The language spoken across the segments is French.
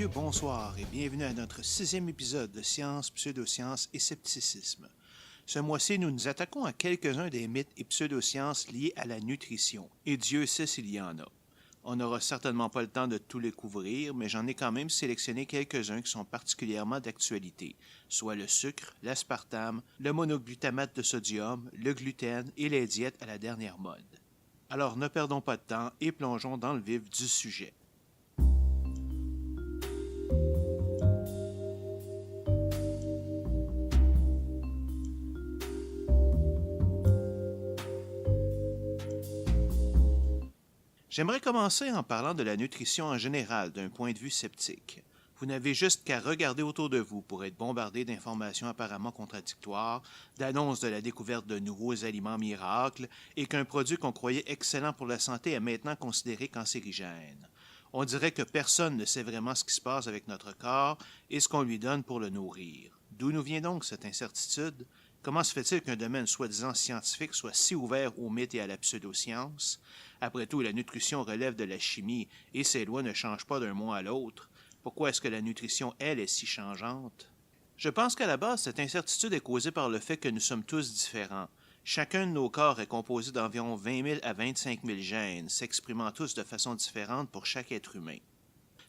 messieurs, bonsoir et bienvenue à notre 6e épisode de Science, Pseudosciences et Scepticisme. Ce mois-ci, nous nous attaquons à quelques-uns des mythes et pseudosciences liés à la nutrition, et Dieu sait s'il y en a. On n'aura certainement pas le temps de tous les couvrir, mais j'en ai quand même sélectionné quelques-uns qui sont particulièrement d'actualité, soit le sucre, l'aspartame, le monoglutamate de sodium, le gluten et les diètes à la dernière mode. Alors ne perdons pas de temps et plongeons dans le vif du sujet. J'aimerais commencer en parlant de la nutrition en général d'un point de vue sceptique. Vous n'avez juste qu'à regarder autour de vous pour être bombardé d'informations apparemment contradictoires, d'annonces de la découverte de nouveaux aliments miracles et qu'un produit qu'on croyait excellent pour la santé est maintenant considéré cancérigène. On dirait que personne ne sait vraiment ce qui se passe avec notre corps et ce qu'on lui donne pour le nourrir. D'où nous vient donc cette incertitude? Comment se fait-il qu'un domaine soi-disant scientifique soit si ouvert aux mythes et à la pseudoscience? Après tout, la nutrition relève de la chimie et ses lois ne changent pas d'un mois à l'autre. Pourquoi est-ce que la nutrition, elle, est si changeante? Je pense qu'à la base, cette incertitude est causée par le fait que nous sommes tous différents. Chacun de nos corps est composé d'environ 20 000 à 25 000 gènes, s'exprimant tous de façon différente pour chaque être humain.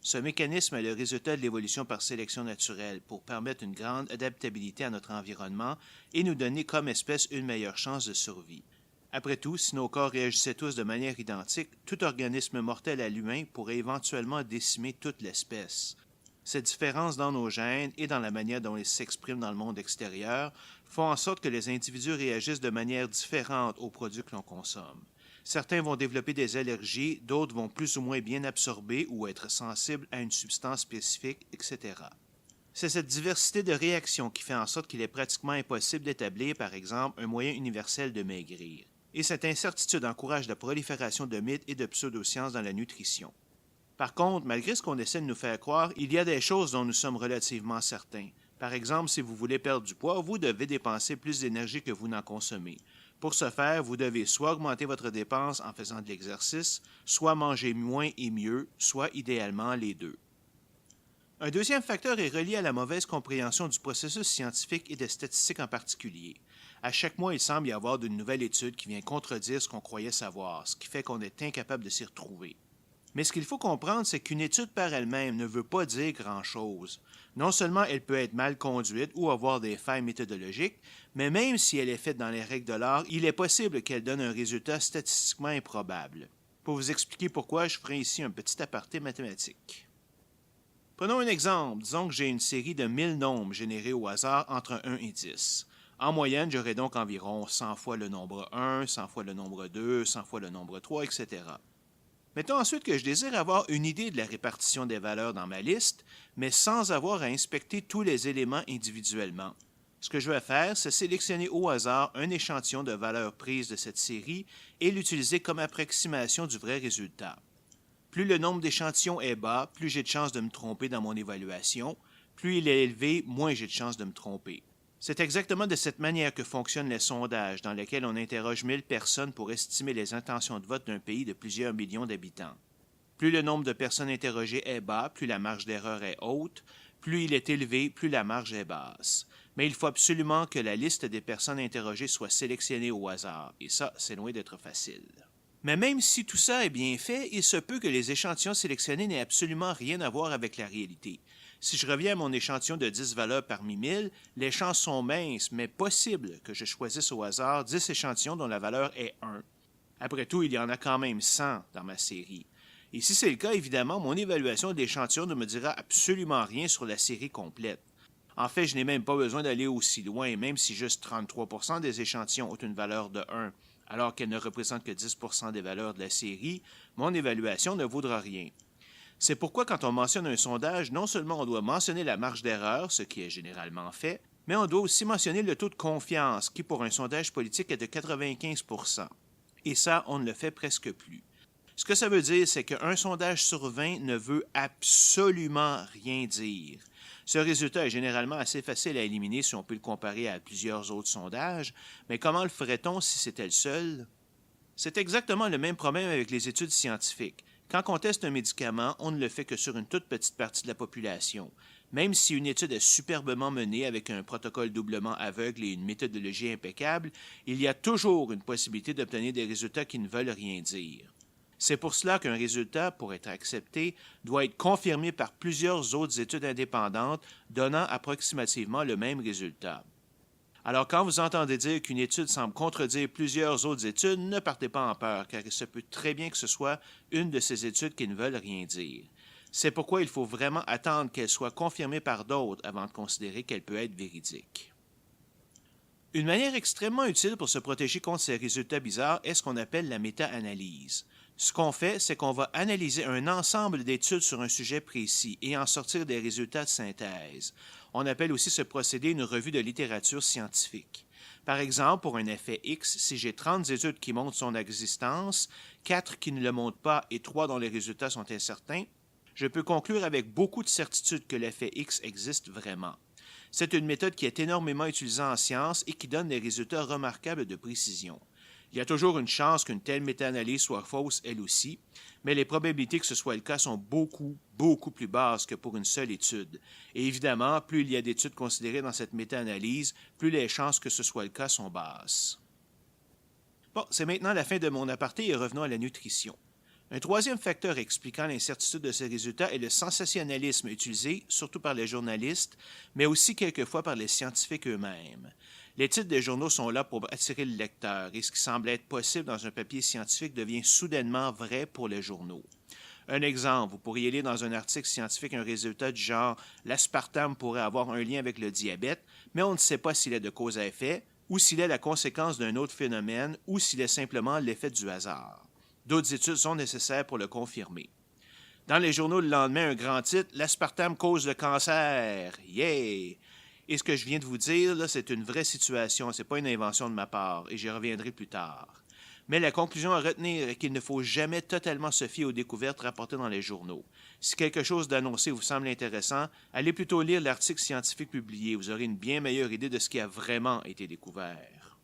Ce mécanisme est le résultat de l'évolution par sélection naturelle pour permettre une grande adaptabilité à notre environnement et nous donner comme espèce une meilleure chance de survie. Après tout, si nos corps réagissaient tous de manière identique, tout organisme mortel à l'humain pourrait éventuellement décimer toute l'espèce. Cette différence dans nos gènes et dans la manière dont ils s'expriment dans le monde extérieur font en sorte que les individus réagissent de manière différente aux produits que l'on consomme. Certains vont développer des allergies, d'autres vont plus ou moins bien absorber ou être sensibles à une substance spécifique, etc. C'est cette diversité de réactions qui fait en sorte qu'il est pratiquement impossible d'établir, par exemple, un moyen universel de maigrir. Et cette incertitude encourage la prolifération de mythes et de pseudosciences dans la nutrition. Par contre, malgré ce qu'on essaie de nous faire croire, il y a des choses dont nous sommes relativement certains. Par exemple, si vous voulez perdre du poids, vous devez dépenser plus d'énergie que vous n'en consommez. Pour ce faire, vous devez soit augmenter votre dépense en faisant de l'exercice, soit manger moins et mieux, soit idéalement les deux. Un deuxième facteur est relié à la mauvaise compréhension du processus scientifique et des statistiques en particulier. À chaque mois, il semble y avoir une nouvelle étude qui vient contredire ce qu'on croyait savoir, ce qui fait qu'on est incapable de s'y retrouver. Mais ce qu'il faut comprendre, c'est qu'une étude par elle-même ne veut pas dire grand-chose. Non seulement elle peut être mal conduite ou avoir des failles méthodologiques, mais même si elle est faite dans les règles de l'art, il est possible qu'elle donne un résultat statistiquement improbable. Pour vous expliquer pourquoi, je ferai ici un petit aparté mathématique. Prenons un exemple. Disons que j'ai une série de 1000 nombres générés au hasard entre 1 et 10. En moyenne, j'aurai donc environ 100 fois le nombre 1, 100 fois le nombre 2, 100 fois le nombre 3, etc. Mettons ensuite que je désire avoir une idée de la répartition des valeurs dans ma liste, mais sans avoir à inspecter tous les éléments individuellement. Ce que je vais faire, c'est sélectionner au hasard un échantillon de valeurs prises de cette série et l'utiliser comme approximation du vrai résultat. Plus le nombre d'échantillons est bas, plus j'ai de chances de me tromper dans mon évaluation. Plus il est élevé, moins j'ai de chances de me tromper. C'est exactement de cette manière que fonctionnent les sondages, dans lesquels on interroge 1000 personnes pour estimer les intentions de vote d'un pays de plusieurs millions d'habitants. Plus le nombre de personnes interrogées est bas, plus la marge d'erreur est haute. Plus il est élevé, plus la marge est basse. Mais il faut absolument que la liste des personnes interrogées soit sélectionnée au hasard, et ça, c'est loin d'être facile. Mais même si tout ça est bien fait, il se peut que les échantillons sélectionnés n'aient absolument rien à voir avec la réalité. Si je reviens à mon échantillon de 10 valeurs parmi 1000, les chances sont minces, mais possibles que je choisisse au hasard 10 échantillons dont la valeur est 1. Après tout, il y en a quand même 100 dans ma série. Et si c'est le cas, évidemment, mon évaluation de l'échantillon ne me dira absolument rien sur la série complète. En fait, je n'ai même pas besoin d'aller aussi loin, même si juste 33% des échantillons ont une valeur de 1, alors qu'elles ne représentent que 10% des valeurs de la série, mon évaluation ne vaudra rien. C'est pourquoi quand on mentionne un sondage, non seulement on doit mentionner la marge d'erreur, ce qui est généralement fait, mais on doit aussi mentionner le taux de confiance, qui pour un sondage politique est de 95%. Et ça, on ne le fait presque plus. Ce que ça veut dire, c'est qu'un sondage sur 20 ne veut absolument rien dire. Ce résultat est généralement assez facile à éliminer si on peut le comparer à plusieurs autres sondages, mais comment le ferait-on si c'était le seul? C'est exactement le même problème avec les études scientifiques. Quand on teste un médicament, on ne le fait que sur une toute petite partie de la population. Même si une étude est superbement menée avec un protocole doublement aveugle et une méthodologie impeccable, il y a toujours une possibilité d'obtenir des résultats qui ne veulent rien dire. C'est pour cela qu'un résultat, pour être accepté, doit être confirmé par plusieurs autres études indépendantes donnant approximativement le même résultat. Alors, quand vous entendez dire qu'une étude semble contredire plusieurs autres études, ne partez pas en peur, car il se peut très bien que ce soit une de ces études qui ne veulent rien dire. C'est pourquoi il faut vraiment attendre qu'elle soit confirmée par d'autres avant de considérer qu'elle peut être véridique. Une manière extrêmement utile pour se protéger contre ces résultats bizarres est ce qu'on appelle la méta-analyse. Ce qu'on fait, c'est qu'on va analyser un ensemble d'études sur un sujet précis et en sortir des résultats de synthèse. On appelle aussi ce procédé une revue de littérature scientifique. Par exemple, pour un effet X, si j'ai 30 études qui montrent son existence, 4 qui ne le montrent pas et 3 dont les résultats sont incertains, je peux conclure avec beaucoup de certitude que l'effet X existe vraiment. C'est une méthode qui est énormément utilisée en science et qui donne des résultats remarquables de précision. Il y a toujours une chance qu'une telle méta-analyse soit fausse elle aussi, mais les probabilités que ce soit le cas sont beaucoup plus basses que pour une seule étude. Et évidemment, plus il y a d'études considérées dans cette méta-analyse, plus les chances que ce soit le cas sont basses. Bon, c'est maintenant la fin de mon aparté et revenons à la nutrition. Un troisième facteur expliquant l'incertitude de ces résultats est le sensationnalisme utilisé, surtout par les journalistes, mais aussi quelquefois par les scientifiques eux-mêmes. Les titres des journaux sont là pour attirer le lecteur, et ce qui semble être possible dans un papier scientifique devient soudainement vrai pour les journaux. Un exemple, vous pourriez lire dans un article scientifique un résultat du genre « l'aspartame pourrait avoir un lien avec le diabète », mais on ne sait pas s'il est de cause à effet, ou s'il est la conséquence d'un autre phénomène, ou s'il est simplement l'effet du hasard. D'autres études sont nécessaires pour le confirmer. Dans les journaux le lendemain, un grand titre « L'aspartame cause le cancer ». Yeah! Et ce que je viens de vous dire, là, c'est une vraie situation, ce n'est pas une invention de ma part, et j'y reviendrai plus tard. Mais la conclusion à retenir est qu'il ne faut jamais totalement se fier aux découvertes rapportées dans les journaux. Si quelque chose d'annoncé vous semble intéressant, allez plutôt lire l'article scientifique publié, vous aurez une bien meilleure idée de ce qui a vraiment été découvert.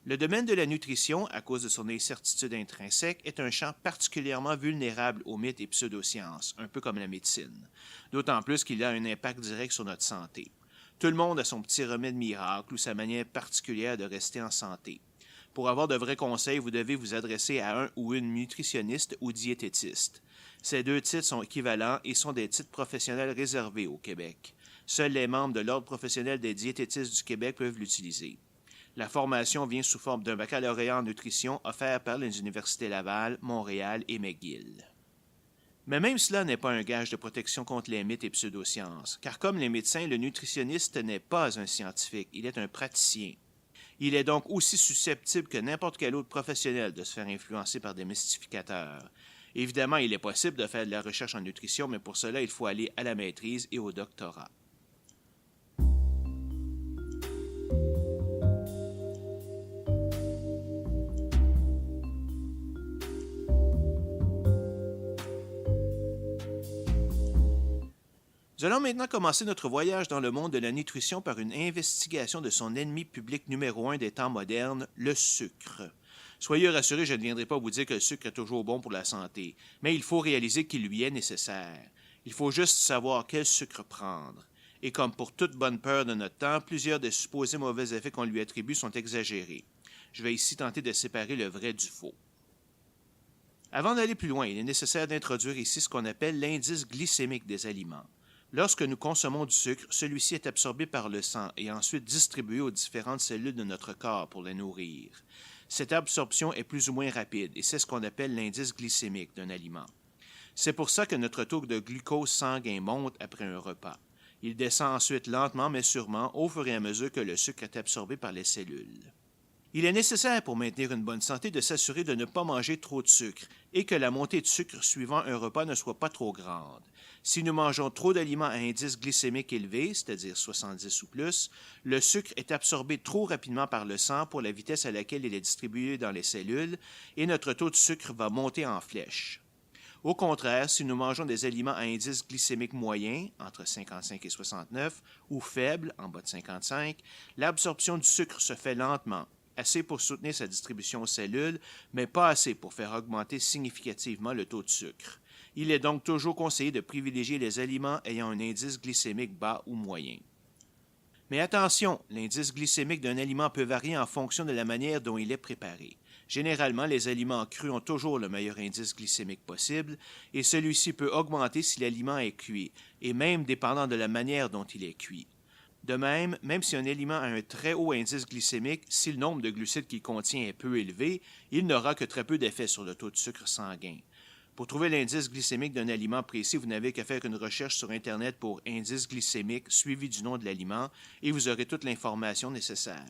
Le domaine de la nutrition, à cause de son incertitude intrinsèque, est un champ particulièrement vulnérable aux mythes et pseudosciences, un peu comme la médecine. D'autant plus qu'il a un impact direct sur notre santé. Tout le monde a son petit remède miracle ou sa manière particulière de rester en santé. Pour avoir de vrais conseils, vous devez vous adresser à un ou une nutritionniste ou diététiste. Ces deux titres sont équivalents et sont des titres professionnels réservés au Québec. Seuls les membres de l'Ordre professionnel des diététistes du Québec peuvent l'utiliser. La formation vient sous forme d'un baccalauréat en nutrition offert par les universités Laval, Montréal et McGill. Mais même cela n'est pas un gage de protection contre les mythes et pseudosciences, car comme les médecins, le nutritionniste n'est pas un scientifique, il est un praticien. Il est donc aussi susceptible que n'importe quel autre professionnel de se faire influencer par des mystificateurs. Évidemment, il est possible de faire de la recherche en nutrition, mais pour cela, il faut aller à la maîtrise et au doctorat. Nous allons maintenant commencer notre voyage dans le monde de la nutrition par une investigation de son ennemi public numéro 1 des temps modernes, le sucre. Soyez rassurés, je ne viendrai pas vous dire que le sucre est toujours bon pour la santé, mais il faut réaliser qu'il lui est nécessaire. Il faut juste savoir quel sucre prendre. Et comme pour toute bonne peur de notre temps, plusieurs des supposés mauvais effets qu'on lui attribue sont exagérés. Je vais ici tenter de séparer le vrai du faux. Avant d'aller plus loin, il est nécessaire d'introduire ici ce qu'on appelle l'indice glycémique des aliments. Lorsque nous consommons du sucre, celui-ci est absorbé par le sang et ensuite distribué aux différentes cellules de notre corps pour les nourrir. Cette absorption est plus ou moins rapide et c'est ce qu'on appelle l'indice glycémique d'un aliment. C'est pour ça que notre taux de glucose sanguin monte après un repas. Il descend ensuite lentement mais sûrement au fur et à mesure que le sucre est absorbé par les cellules. Il est nécessaire pour maintenir une bonne santé de s'assurer de ne pas manger trop de sucre et que la montée de sucre suivant un repas ne soit pas trop grande. Si nous mangeons trop d'aliments à indice glycémique élevé, c'est-à-dire 70 ou plus, le sucre est absorbé trop rapidement par le sang pour la vitesse à laquelle il est distribué dans les cellules et notre taux de sucre va monter en flèche. Au contraire, si nous mangeons des aliments à indice glycémique moyen, entre 55 et 69, ou faible, en bas de 55, l'absorption du sucre se fait lentement assez pour soutenir sa distribution aux cellules, mais pas assez pour faire augmenter significativement le taux de sucre. Il est donc toujours conseillé de privilégier les aliments ayant un indice glycémique bas ou moyen. Mais attention, l'indice glycémique d'un aliment peut varier en fonction de la manière dont il est préparé. Généralement, les aliments crus ont toujours le meilleur indice glycémique possible, et celui-ci peut augmenter si l'aliment est cuit, et même dépendant de la manière dont il est cuit. De même, même si un aliment a un très haut indice glycémique, si le nombre de glucides qu'il contient est peu élevé, il n'aura que très peu d'effet sur le taux de sucre sanguin. Pour trouver l'indice glycémique d'un aliment précis, vous n'avez qu'à faire une recherche sur Internet pour indice glycémique suivi du nom de l'aliment et vous aurez toute l'information nécessaire.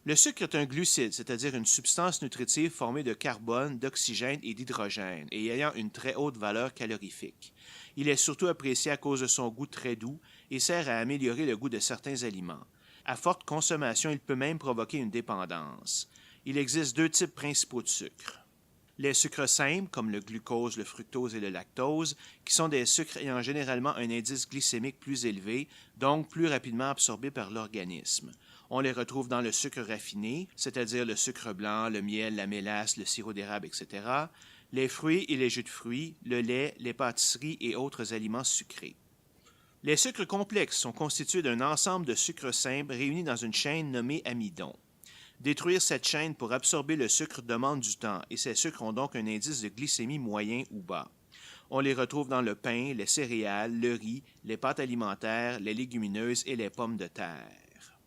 Le sucre est un glucide, c'est-à-dire une substance nutritive formée de carbone, d'oxygène et d'hydrogène et ayant une très haute valeur calorifique. Il est surtout apprécié à cause de son goût très doux et sert à améliorer le goût de certains aliments. À forte consommation, il peut même provoquer une dépendance. Il existe deux types principaux de sucre. Les sucres simples, comme le glucose, le fructose et le lactose, qui sont des sucres ayant généralement un indice glycémique plus élevé, donc plus rapidement absorbés par l'organisme. On les retrouve dans le sucre raffiné, c'est-à-dire le sucre blanc, le miel, la mélasse, le sirop d'érable, etc., les fruits et les jus de fruits, le lait, les pâtisseries et autres aliments sucrés. Les sucres complexes sont constitués d'un ensemble de sucres simples réunis dans une chaîne nommée amidon. Détruire cette chaîne pour absorber le sucre demande du temps et ces sucres ont donc un indice de glycémie moyen ou bas. On les retrouve dans le pain, les céréales, le riz, les pâtes alimentaires, les légumineuses et les pommes de terre.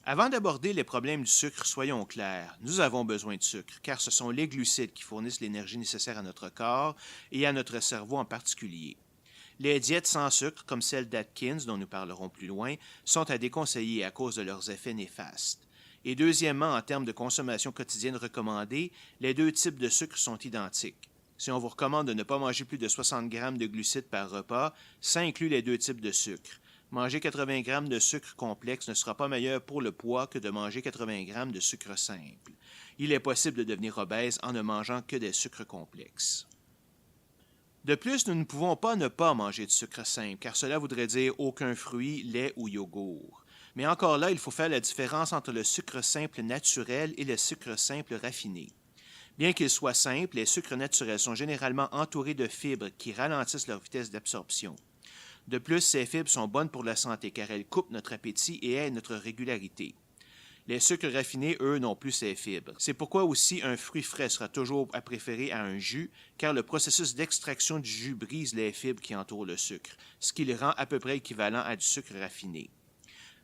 Avant d'aborder les problèmes du sucre, soyons clairs, nous avons besoin de sucre car ce sont les glucides qui fournissent l'énergie nécessaire à notre corps et à notre cerveau en particulier. Les diètes sans sucre, comme celle d'Atkins dont nous parlerons plus loin, sont à déconseiller à cause de leurs effets néfastes. Et deuxièmement, en termes de consommation quotidienne recommandée, les deux types de sucre sont identiques. Si on vous recommande de ne pas manger plus de 60 g de glucides par repas, ça inclut les deux types de sucre. Manger 80 g de sucre complexe ne sera pas meilleur pour le poids que de manger 80 g de sucre simple. Il est possible de devenir obèse en ne mangeant que des sucres complexes. De plus, nous ne pouvons pas ne pas manger de sucre simple, car cela voudrait dire aucun fruit, lait ou yogourt. Mais encore là, il faut faire la différence entre le sucre simple naturel et le sucre simple raffiné. Bien qu'ils soient simples, les sucres naturels sont généralement entourés de fibres qui ralentissent leur vitesse d'absorption. De plus, ces fibres sont bonnes pour la santé car elles coupent notre appétit et aident notre régularité. Les sucres raffinés, eux, n'ont plus ces fibres. C'est pourquoi aussi un fruit frais sera toujours à préférer à un jus, car le processus d'extraction du jus brise les fibres qui entourent le sucre, ce qui le rend à peu près équivalent à du sucre raffiné.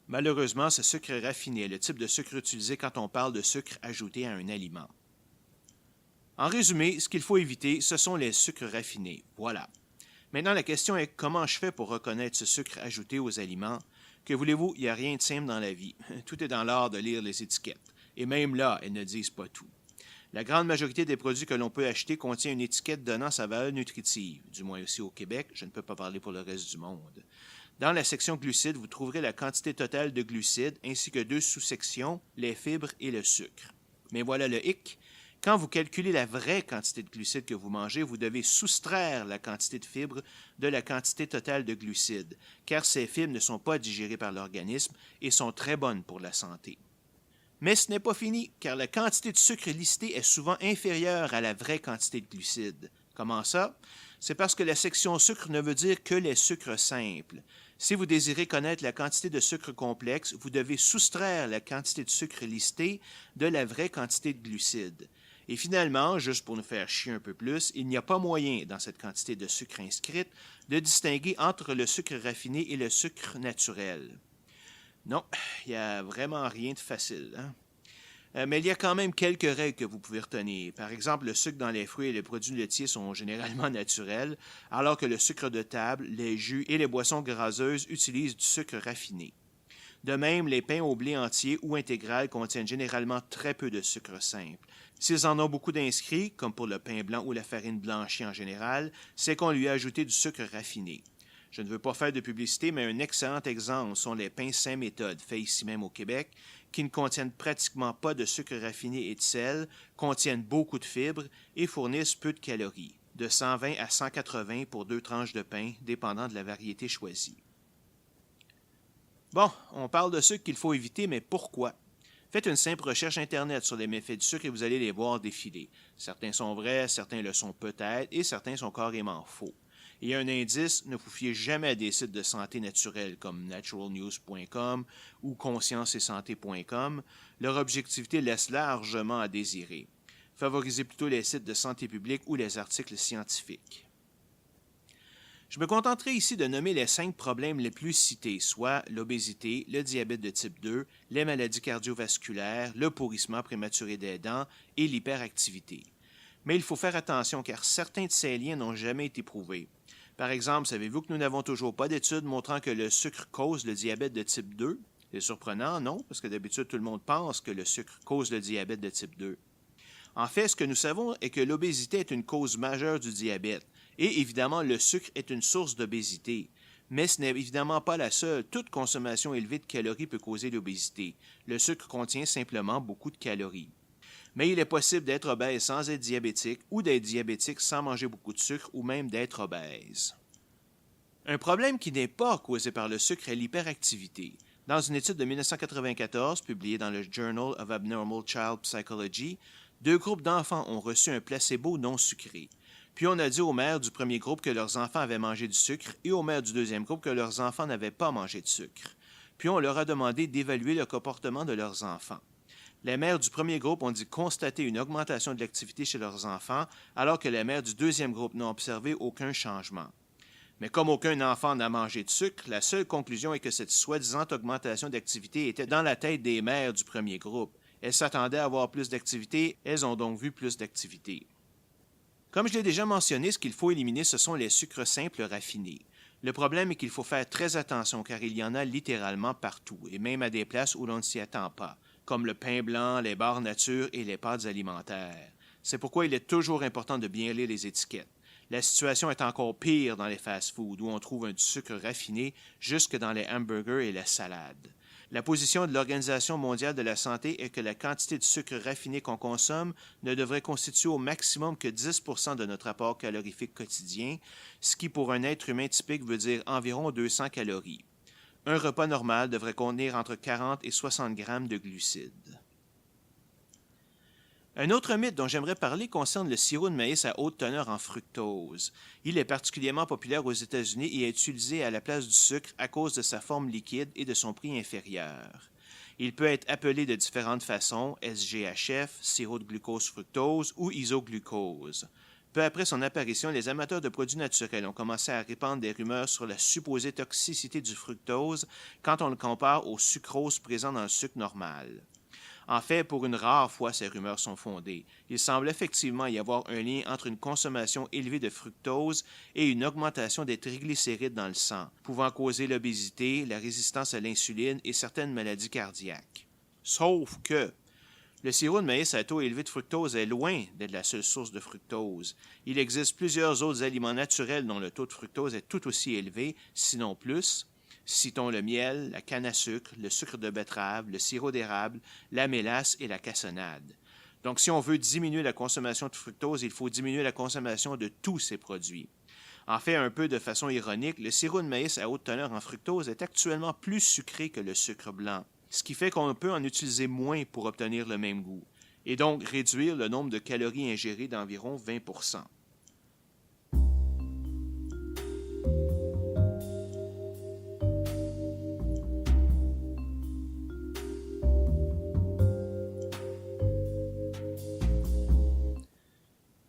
Malheureusement, ce sucre raffiné est le type de sucre utilisé quand on parle de sucre ajouté à un aliment. En résumé, ce qu'il faut éviter, ce sont les sucres raffinés. Voilà. Maintenant, la question est comment je fais pour reconnaître ce sucre ajouté aux aliments? Que voulez-vous, il n'y a rien de simple dans la vie. Tout est dans l'art de lire les étiquettes. Et même là, elles ne disent pas tout. La grande majorité des produits que l'on peut acheter contient une étiquette donnant sa valeur nutritive, du moins aussi au Québec, je ne peux pas parler pour le reste du monde. Dans la section glucides, vous trouverez la quantité totale de glucides ainsi que deux sous-sections, les fibres et le sucre. Mais voilà le hic. Quand vous calculez la vraie quantité de glucides que vous mangez, vous devez soustraire la quantité de fibres de la quantité totale de glucides, car ces fibres ne sont pas digérées par l'organisme et sont très bonnes pour la santé. Mais ce n'est pas fini, car la quantité de sucre listée est souvent inférieure à la vraie quantité de glucides. Comment ça? C'est parce que la section sucre ne veut dire que les sucres simples. Si vous désirez connaître la quantité de sucre complexe, vous devez soustraire la quantité de sucre listée de la vraie quantité de glucides. Et finalement, juste pour nous faire chier un peu plus, il n'y a pas moyen, dans cette quantité de sucre inscrite, de distinguer entre le sucre raffiné et le sucre naturel. Non, il n'y a vraiment rien de facile, hein? Mais il y a quand même quelques règles que vous pouvez retenir. Par exemple, le sucre dans les fruits et les produits laitiers sont généralement naturels, alors que le sucre de table, les jus et les boissons gazeuses utilisent du sucre raffiné. De même, les pains au blé entier ou intégral contiennent généralement très peu de sucre simple. S'ils en ont beaucoup d'inscrits, comme pour le pain blanc ou la farine blanchie en général, c'est qu'on lui a ajouté du sucre raffiné. Je ne veux pas faire de publicité, mais un excellent exemple sont les pains Saint-Méthode, faits ici même au Québec, qui ne contiennent pratiquement pas de sucre raffiné et de sel, contiennent beaucoup de fibres et fournissent peu de calories, de 120 à 180 pour 2 tranches de pain, dépendant de la variété choisie. Bon, on parle de sucre qu'il faut éviter, mais pourquoi? Faites une simple recherche Internet sur les méfaits du sucre et vous allez les voir défiler. Certains sont vrais, certains le sont peut-être, et certains sont carrément faux. Et un indice, ne vous fiez jamais à des sites de santé naturelle comme naturalnews.com ou conscienceetsanté.com. Leur objectivité laisse largement à désirer. Favorisez plutôt les sites de santé publique ou les articles scientifiques. Je me contenterai ici de nommer les 5 problèmes les plus cités, soit l'obésité, le diabète de type 2, les maladies cardiovasculaires, le pourrissement prématuré des dents et l'hyperactivité. Mais il faut faire attention car certains de ces liens n'ont jamais été prouvés. Par exemple, savez-vous que nous n'avons toujours pas d'études montrant que le sucre cause le diabète de type 2? C'est surprenant, non? Parce que d'habitude, tout le monde pense que le sucre cause le diabète de type 2. En fait, ce que nous savons est que l'obésité est une cause majeure du diabète. Et évidemment, le sucre est une source d'obésité. Mais ce n'est évidemment pas la seule. Toute consommation élevée de calories peut causer l'obésité. Le sucre contient simplement beaucoup de calories. Mais il est possible d'être obèse sans être diabétique ou d'être diabétique sans manger beaucoup de sucre ou même d'être obèse. Un problème qui n'est pas causé par le sucre est l'hyperactivité. Dans une étude de 1994 publiée dans le Journal of Abnormal Child Psychology, 2 groupes d'enfants ont reçu un placebo non sucré. Puis on a dit aux mères du premier groupe que leurs enfants avaient mangé du sucre et aux mères du deuxième groupe que leurs enfants n'avaient pas mangé de sucre. Puis on leur a demandé d'évaluer le comportement de leurs enfants. Les mères du premier groupe ont dit constater une augmentation de l'activité chez leurs enfants, alors que les mères du deuxième groupe n'ont observé aucun changement. Mais comme aucun enfant n'a mangé de sucre, la seule conclusion est que cette soi-disant augmentation d'activité était dans la tête des mères du premier groupe. Elles s'attendaient à avoir plus d'activité, elles ont donc vu plus d'activité. Comme je l'ai déjà mentionné, ce qu'il faut éliminer, ce sont les sucres simples raffinés. Le problème est qu'il faut faire très attention car il y en a littéralement partout, et même à des places où l'on ne s'y attend pas, comme le pain blanc, les barres nature et les pâtes alimentaires. C'est pourquoi il est toujours important de bien lire les étiquettes. La situation est encore pire dans les fast-foods, où on trouve du sucre raffiné jusque dans les hamburgers et les salades. La position de l'Organisation mondiale de la santé est que la quantité de sucre raffiné qu'on consomme ne devrait constituer au maximum que 10 % de notre apport calorifique quotidien, ce qui pour un être humain typique veut dire environ 200 calories. Un repas normal devrait contenir entre 40 et 60 grammes de glucides. Un autre mythe dont j'aimerais parler concerne le sirop de maïs à haute teneur en fructose. Il est particulièrement populaire aux États-Unis et est utilisé à la place du sucre à cause de sa forme liquide et de son prix inférieur. Il peut être appelé de différentes façons, SGHF, sirop de glucose fructose ou isoglucose. Peu après son apparition, les amateurs de produits naturels ont commencé à répandre des rumeurs sur la supposée toxicité du fructose quand on le compare au sucrose présent dans le sucre normal. En fait, pour une rare fois, ces rumeurs sont fondées. Il semble effectivement y avoir un lien entre une consommation élevée de fructose et une augmentation des triglycérides dans le sang, pouvant causer l'obésité, la résistance à l'insuline et certaines maladies cardiaques. Sauf que le sirop de maïs à taux élevé de fructose est loin d'être la seule source de fructose. Il existe plusieurs autres aliments naturels dont le taux de fructose est tout aussi élevé, sinon plus. Citons le miel, la canne à sucre, le sucre de betterave, le sirop d'érable, la mélasse et la cassonade. Donc, si on veut diminuer la consommation de fructose, il faut diminuer la consommation de tous ces produits. En fait, un peu de façon ironique, le sirop de maïs à haute teneur en fructose est actuellement plus sucré que le sucre blanc, ce qui fait qu'on peut en utiliser moins pour obtenir le même goût, et donc réduire le nombre de calories ingérées d'environ 20 %.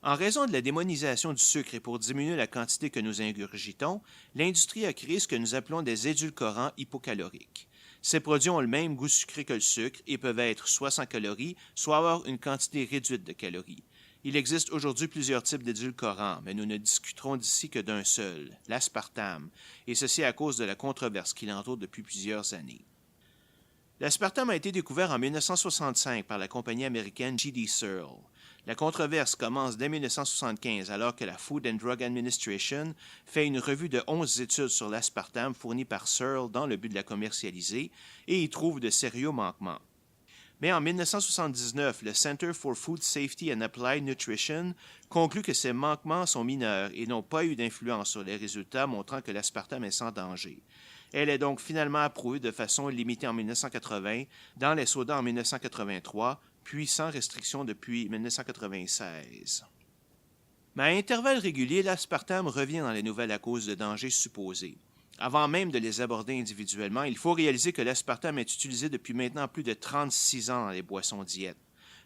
En raison de la démonisation du sucre et pour diminuer la quantité que nous ingurgitons, l'industrie a créé ce que nous appelons des édulcorants hypocaloriques. Ces produits ont le même goût sucré que le sucre et peuvent être soit sans calories, soit avoir une quantité réduite de calories. Il existe aujourd'hui plusieurs types d'édulcorants, mais nous ne discuterons d'ici que d'un seul, l'aspartame, et ceci à cause de la controverse qui l'entoure depuis plusieurs années. L'aspartame a été découvert en 1965 par la compagnie américaine G.D. Searle. La controverse commence dès 1975 alors que la Food and Drug Administration fait une revue de 11 études sur l'aspartame fournies par Searle dans le but de la commercialiser et y trouve de sérieux manquements. Mais en 1979, le Center for Food Safety and Applied Nutrition conclut que ces manquements sont mineurs et n'ont pas eu d'influence sur les résultats montrant que l'aspartame est sans danger. Elle est donc finalement approuvée de façon limitée en 1980, dans les sodas en 1983, puis sans restriction depuis 1996. Mais à intervalles réguliers, l'aspartame revient dans les nouvelles à cause de dangers supposés. Avant même de les aborder individuellement, il faut réaliser que l'aspartame est utilisé depuis maintenant plus de 36 ans dans les boissons diètes.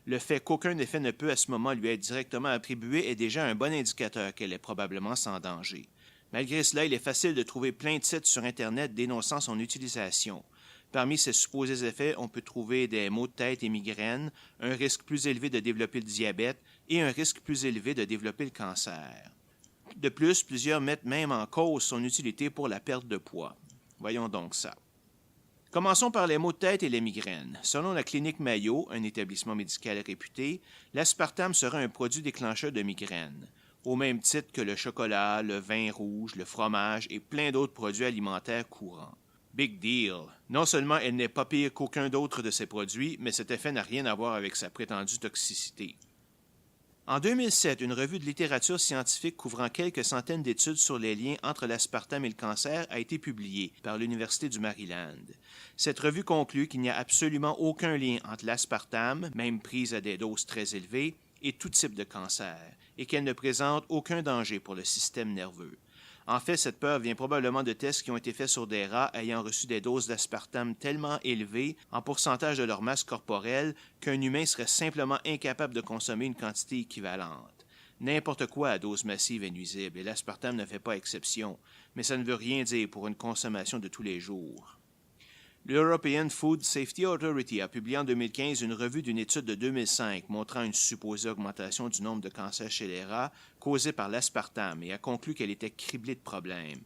Le fait qu'aucun effet ne peut à ce moment lui être directement attribué est déjà un bon indicateur qu'elle est probablement sans danger. Malgré cela, il est facile de trouver plein de sites sur Internet dénonçant son utilisation. Parmi ces supposés effets, on peut trouver des maux de tête et migraines, un risque plus élevé de développer le diabète et un risque plus élevé de développer le cancer. De plus, plusieurs mettent même en cause son utilité pour la perte de poids. Voyons donc ça. Commençons par les maux de tête et les migraines. Selon la clinique Mayo, un établissement médical réputé, l'aspartame serait un produit déclencheur de migraines, au même titre que le chocolat, le vin rouge, le fromage et plein d'autres produits alimentaires courants. Big deal. Non seulement elle n'est pas pire qu'aucun d'autre de ces produits, mais cet effet n'a rien à voir avec sa prétendue toxicité. En 2007, une revue de littérature scientifique couvrant quelques centaines d'études sur les liens entre l'aspartame et le cancer a été publiée par l'Université du Maryland. Cette revue conclut qu'il n'y a absolument aucun lien entre l'aspartame, même prise à des doses très élevées, et tout type de cancer, et qu'elle ne présente aucun danger pour le système nerveux. En fait, cette peur vient probablement de tests qui ont été faits sur des rats ayant reçu des doses d'aspartame tellement élevées en pourcentage de leur masse corporelle qu'un humain serait simplement incapable de consommer une quantité équivalente. N'importe quoi à dose massive est nuisible et l'aspartame ne fait pas exception, mais ça ne veut rien dire pour une consommation de tous les jours. L'European Food Safety Authority a publié en 2015 une revue d'une étude de 2005 montrant une supposée augmentation du nombre de cancers chez les rats causés par l'aspartame et a conclu qu'elle était criblée de problèmes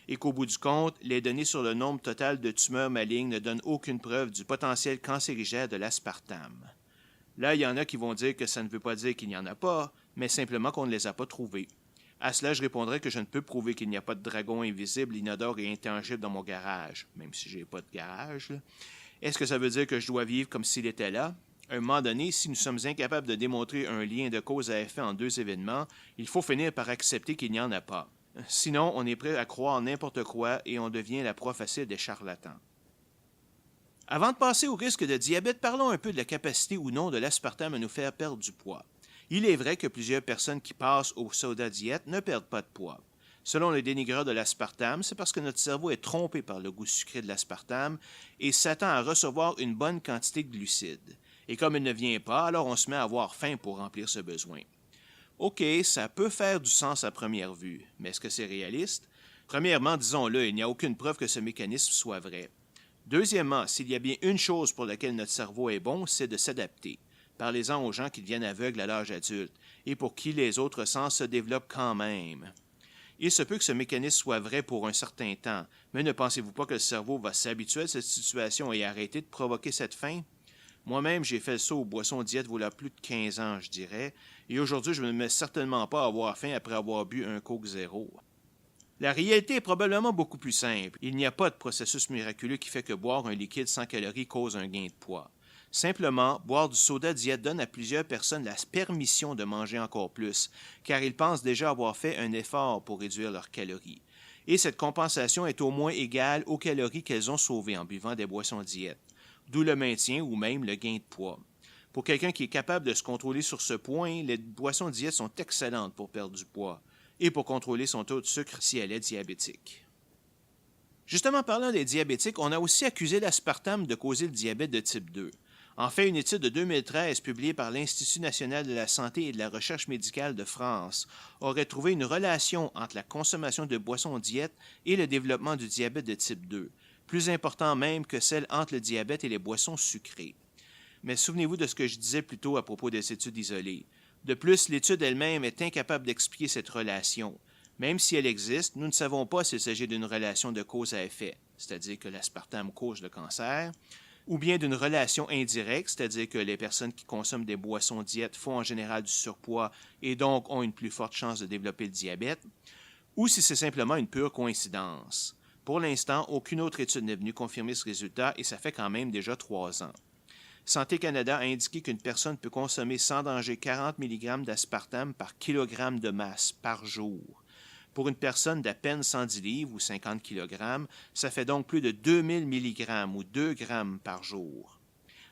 et qu'au bout du compte, les données sur le nombre total de tumeurs malignes ne donnent aucune preuve du potentiel cancérigène de l'aspartame. Là, il y en a qui vont dire que ça ne veut pas dire qu'il n'y en a pas, mais simplement qu'on ne les a pas trouvés. À cela, je répondrai que je ne peux prouver qu'il n'y a pas de dragon invisible, inodore et intangible dans mon garage, même si je n'ai pas de garage. Est-ce que ça veut dire que je dois vivre comme s'il était là? À un moment donné, si nous sommes incapables de démontrer un lien de cause à effet en deux événements, il faut finir par accepter qu'il n'y en a pas. Sinon, on est prêt à croire n'importe quoi et on devient la proie facile des charlatans. Avant de passer au risque de diabète, parlons un peu de la capacité ou non de l'aspartame à nous faire perdre du poids. Il est vrai que plusieurs personnes qui passent au soda diète ne perdent pas de poids. Selon le dénigreur de l'aspartame, c'est parce que notre cerveau est trompé par le goût sucré de l'aspartame et s'attend à recevoir une bonne quantité de glucides. Et comme il ne vient pas, alors on se met à avoir faim pour remplir ce besoin. OK, ça peut faire du sens à première vue, mais est-ce que c'est réaliste? Premièrement, disons-le, il n'y a aucune preuve que ce mécanisme soit vrai. Deuxièmement, s'il y a bien une chose pour laquelle notre cerveau est bon, c'est de s'adapter. Parlez-en aux gens qui deviennent aveugles à l'âge adulte et pour qui les autres sens se développent quand même. Il se peut que ce mécanisme soit vrai pour un certain temps, mais ne pensez-vous pas que le cerveau va s'habituer à cette situation et arrêter de provoquer cette faim? Moi-même, j'ai fait le saut aux boissons diète voilà plus de 15 ans, je dirais, et aujourd'hui, je ne me mets certainement pas à avoir faim après avoir bu un Coke Zéro. La réalité est probablement beaucoup plus simple. Il n'y a pas de processus miraculeux qui fait que boire un liquide sans calories cause un gain de poids. Simplement, boire du soda diète donne à plusieurs personnes la permission de manger encore plus, car ils pensent déjà avoir fait un effort pour réduire leurs calories. Et cette compensation est au moins égale aux calories qu'elles ont sauvées en buvant des boissons diète, d'où le maintien ou même le gain de poids. Pour quelqu'un qui est capable de se contrôler sur ce point, les boissons diète sont excellentes pour perdre du poids et pour contrôler son taux de sucre si elle est diabétique. Justement, parlant des diabétiques, on a aussi accusé l'aspartame de causer le diabète de type 2. En fait, une étude de 2013 publiée par l'Institut national de la santé et de la recherche médicale de France aurait trouvé une relation entre la consommation de boissons diète et le développement du diabète de type 2, plus important même que celle entre le diabète et les boissons sucrées. Mais souvenez-vous de ce que je disais plus tôt à propos des études isolées. De plus, l'étude elle-même est incapable d'expliquer cette relation. Même si elle existe, nous ne savons pas s'il s'agit d'une relation de cause à effet, c'est-à-dire que l'aspartame cause le cancer, ou bien d'une relation indirecte, c'est-à-dire que les personnes qui consomment des boissons diète font en général du surpoids et donc ont une plus forte chance de développer le diabète, ou si c'est simplement une pure coïncidence. Pour l'instant, aucune autre étude n'est venue confirmer ce résultat et ça fait quand même déjà 3 ans. Santé Canada a indiqué qu'une personne peut consommer sans danger 40 mg d'aspartame par kilogramme de masse par jour. Pour une personne d'à peine 110 livres ou 50 kg, ça fait donc plus de 2000 mg ou 2 grammes par jour.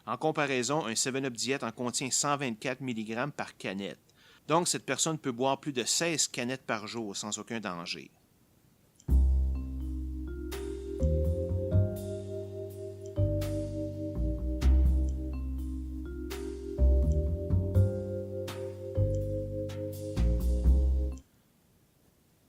En comparaison, un 7-Up Diet en contient 124 mg par canette. Donc, cette personne peut boire plus de 16 canettes par jour sans aucun danger.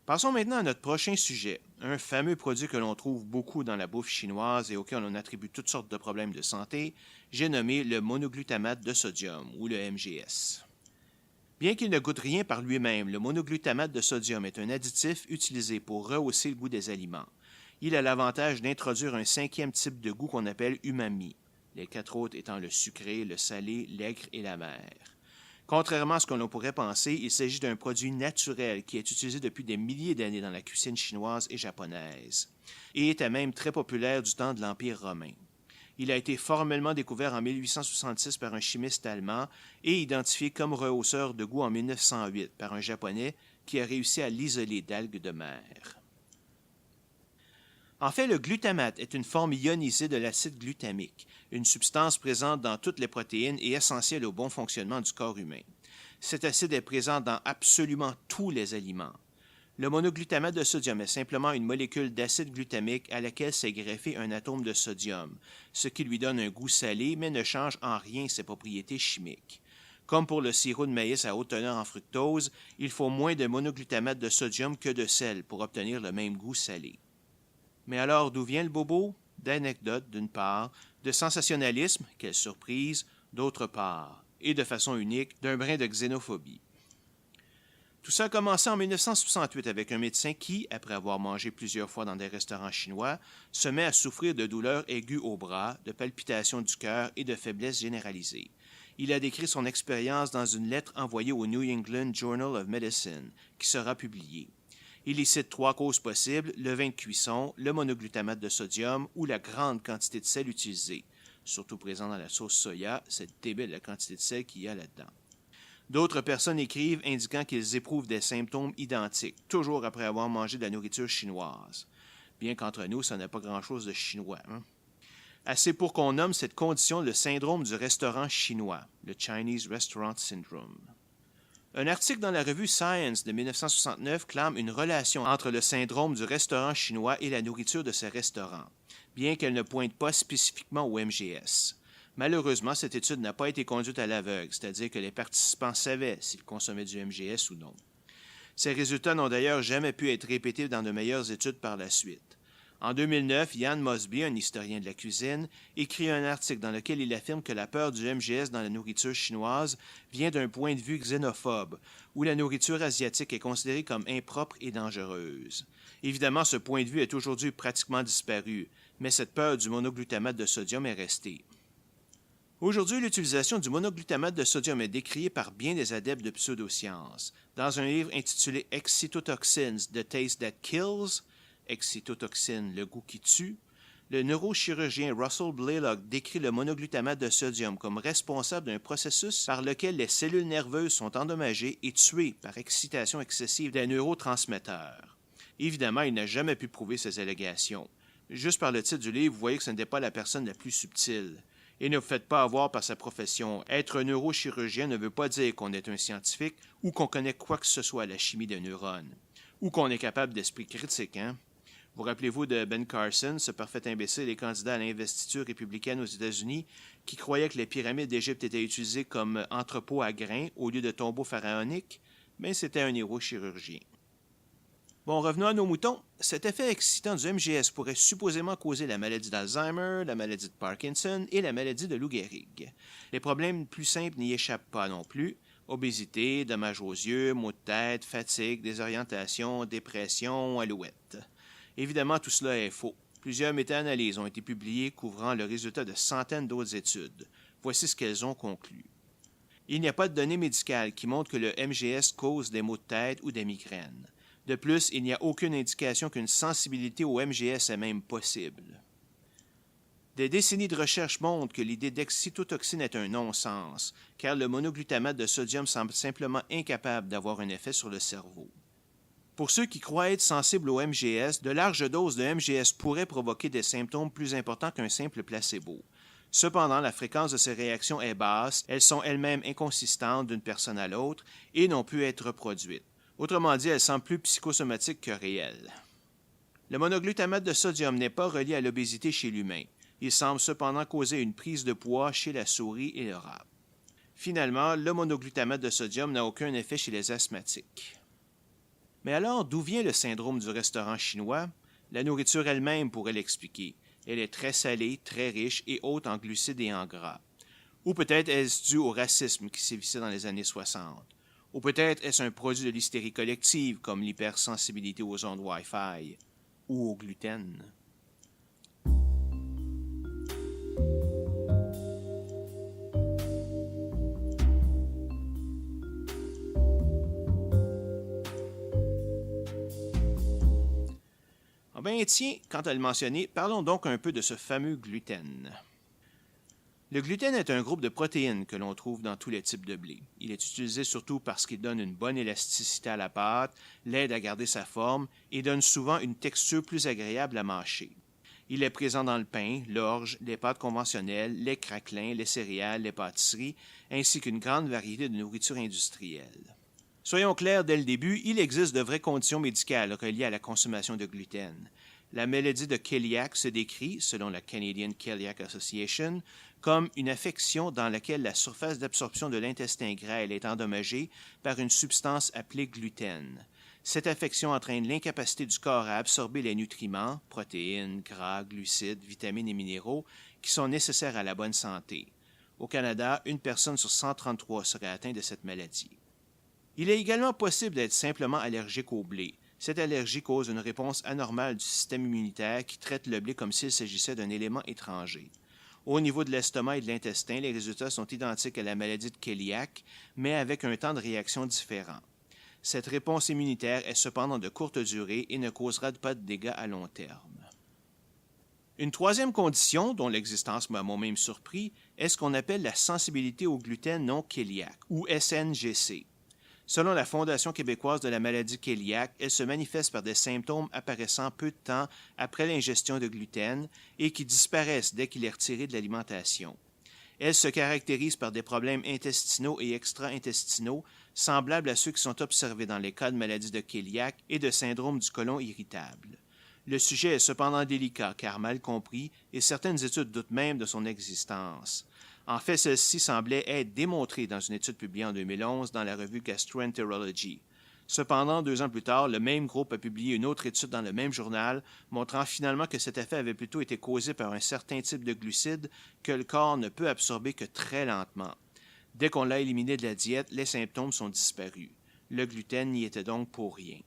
Passons maintenant à notre prochain sujet, un fameux produit que l'on trouve beaucoup dans la bouffe chinoise et auquel on attribue toutes sortes de problèmes de santé, j'ai nommé le monoglutamate de sodium, ou le MGS. Bien qu'il ne goûte rien par lui-même, le monoglutamate de sodium est un additif utilisé pour rehausser le goût des aliments. Il a l'avantage d'introduire un 5e type de goût qu'on appelle umami, les 4 autres étant le sucré, le salé, l'aigre et l'amer. Contrairement à ce que l'on pourrait penser, il s'agit d'un produit naturel qui est utilisé depuis des milliers d'années dans la cuisine chinoise et japonaise, et était même très populaire du temps de l'Empire romain. Il a été formellement découvert en 1866 par un chimiste allemand et identifié comme rehausseur de goût en 1908 par un Japonais qui a réussi à l'isoler d'algues de mer. En fait, le glutamate est une forme ionisée de l'acide glutamique, une substance présente dans toutes les protéines et essentielle au bon fonctionnement du corps humain. Cet acide est présent dans absolument tous les aliments. Le monoglutamate de sodium est simplement une molécule d'acide glutamique à laquelle s'est greffé un atome de sodium, ce qui lui donne un goût salé mais ne change en rien ses propriétés chimiques. Comme pour le sirop de maïs à haute teneur en fructose, il faut moins de monoglutamate de sodium que de sel pour obtenir le même goût salé. Mais alors, d'où vient le bobo? D'anecdotes, d'une part, de sensationnalisme, quelle surprise, d'autre part, et de façon unique, d'un brin de xénophobie. Tout ça a commencé en 1968 avec un médecin qui, après avoir mangé plusieurs fois dans des restaurants chinois, se met à souffrir de douleurs aiguës au bras, de palpitations du cœur et de faiblesse généralisée. Il a décrit son expérience dans une lettre envoyée au New England Journal of Medicine, qui sera publiée. Il y cite 3 causes possibles, le vin de cuisson, le monoglutamate de sodium ou la grande quantité de sel utilisée, surtout présent dans la sauce soya, c'est débile la quantité de sel qu'il y a là-dedans. D'autres personnes écrivent indiquant qu'ils éprouvent des symptômes identiques, toujours après avoir mangé de la nourriture chinoise. Bien qu'entre nous, ça n'a pas grand-chose de chinois. Assez pour qu'on nomme cette condition le syndrome du restaurant chinois, le Chinese Restaurant Syndrome. Un article dans la revue Science de 1969 clame une relation entre le syndrome du restaurant chinois et la nourriture de ces restaurants, bien qu'elle ne pointe pas spécifiquement au MGS. Malheureusement, cette étude n'a pas été conduite à l'aveugle, c'est-à-dire que les participants savaient s'ils consommaient du MGS ou non. Ces résultats n'ont d'ailleurs jamais pu être répétés dans de meilleures études par la suite. En 2009, Ian Mosby, un historien de la cuisine, écrit un article dans lequel il affirme que la peur du MGS dans la nourriture chinoise vient d'un point de vue xénophobe, où la nourriture asiatique est considérée comme impropre et dangereuse. Évidemment, ce point de vue est aujourd'hui pratiquement disparu, mais cette peur du monoglutamate de sodium est restée. Aujourd'hui, l'utilisation du monoglutamate de sodium est décriée par bien des adeptes de pseudosciences. Dans un livre intitulé Excitotoxins, The Taste That Kills, excitotoxine, le goût qui tue, le neurochirurgien Russell Blaylock décrit le monoglutamate de sodium comme responsable d'un processus par lequel les cellules nerveuses sont endommagées et tuées par excitation excessive des neurotransmetteurs. Évidemment, il n'a jamais pu prouver ces allégations. Juste par le titre du livre, vous voyez que ce n'était pas la personne la plus subtile. Et ne vous faites pas avoir par sa profession. Être un neurochirurgien ne veut pas dire qu'on est un scientifique ou qu'on connaît quoi que ce soit à la chimie des neurones. Ou qu'on est capable d'esprit critique, hein? Vous rappelez-vous de Ben Carson, ce parfait imbécile et candidat à l'investiture républicaine aux États-Unis, qui croyait que les pyramides d'Égypte étaient utilisées comme entrepôts à grains au lieu de tombeaux pharaoniques? Mais c'était un neurochirurgien. Bon, revenons à nos moutons. Cet effet excitant du MGS pourrait supposément causer la maladie d'Alzheimer, la maladie de Parkinson et la maladie de Lou Gehrig. Les problèmes plus simples n'y échappent pas non plus. Obésité, dommages aux yeux, maux de tête, fatigue, désorientation, dépression, alouette. Évidemment, tout cela est faux. Plusieurs méta-analyses ont été publiées couvrant le résultat de centaines d'autres études. Voici ce qu'elles ont conclu. Il n'y a pas de données médicales qui montrent que le MGS cause des maux de tête ou des migraines. De plus, il n'y a aucune indication qu'une sensibilité au MGS est même possible. Des décennies de recherche montrent que l'idée d'excitotoxine est un non-sens, car le monoglutamate de sodium semble simplement incapable d'avoir un effet sur le cerveau. Pour ceux qui croient être sensibles au MGS, de larges doses de MGS pourraient provoquer des symptômes plus importants qu'un simple placebo. Cependant, la fréquence de ces réactions est basse, elles sont elles-mêmes inconsistantes d'une personne à l'autre et n'ont pu être reproduites. Autrement dit, elles semblent plus psychosomatiques que réelles. Le monoglutamate de sodium n'est pas relié à l'obésité chez l'humain. Il semble cependant causer une prise de poids chez la souris et le rat. Finalement, le monoglutamate de sodium n'a aucun effet chez les asthmatiques. Mais alors, d'où vient le syndrome du restaurant chinois? La nourriture elle-même pourrait l'expliquer. Elle est très salée, très riche et haute en glucides et en gras. Ou peut-être est-ce dû au racisme qui sévissait dans les années 60. Ou peut-être est-ce un produit de l'hystérie collective comme l'hypersensibilité aux ondes Wi-Fi ou au gluten. Ah ben tiens, quant à le mentionner, parlons donc un peu de ce fameux gluten. Le gluten est un groupe de protéines que l'on trouve dans tous les types de blé. Il est utilisé surtout parce qu'il donne une bonne élasticité à la pâte, l'aide à garder sa forme et donne souvent une texture plus agréable à mâcher. Il est présent dans le pain, l'orge, les pâtes conventionnelles, les craquelins, les céréales, les pâtisseries, ainsi qu'une grande variété de nourriture industrielle. Soyons clairs dès le début, il existe de vraies conditions médicales reliées à la consommation de gluten. La maladie de cœliaque se décrit, selon la Canadian Celiac Association, comme une affection dans laquelle la surface d'absorption de l'intestin grêle est endommagée par une substance appelée gluten. Cette affection entraîne l'incapacité du corps à absorber les nutriments, protéines, gras, glucides, vitamines et minéraux, qui sont nécessaires à la bonne santé. Au Canada, une personne sur 133 serait atteinte de cette maladie. Il est également possible d'être simplement allergique au blé. Cette allergie cause une réponse anormale du système immunitaire qui traite le blé comme s'il s'agissait d'un élément étranger. Au niveau de l'estomac et de l'intestin, les résultats sont identiques à la maladie de cœliaque, mais avec un temps de réaction différent. Cette réponse immunitaire est cependant de courte durée et ne causera pas de dégâts à long terme. Une troisième condition, dont l'existence m'a moi-même surpris, est ce qu'on appelle la sensibilité au gluten non cœliaque, ou SNGC. Selon la Fondation québécoise de la maladie cœliaque, elle se manifeste par des symptômes apparaissant peu de temps après l'ingestion de gluten et qui disparaissent dès qu'il est retiré de l'alimentation. Elle se caractérise par des problèmes intestinaux et extra-intestinaux semblables à ceux qui sont observés dans les cas de maladie de cœliaque et de syndrome du côlon irritable. Le sujet est cependant délicat car mal compris et certaines études doutent même de son existence. En fait, celle-ci semblait être démontrée dans une étude publiée en 2011 dans la revue Gastroenterology. Cependant, 2 ans plus tard, le même groupe a publié une autre étude dans le même journal, montrant finalement que cet effet avait plutôt été causé par un certain type de glucides que le corps ne peut absorber que très lentement. Dès qu'on l'a éliminé de la diète, les symptômes sont disparus. Le gluten n'y était donc pour rien.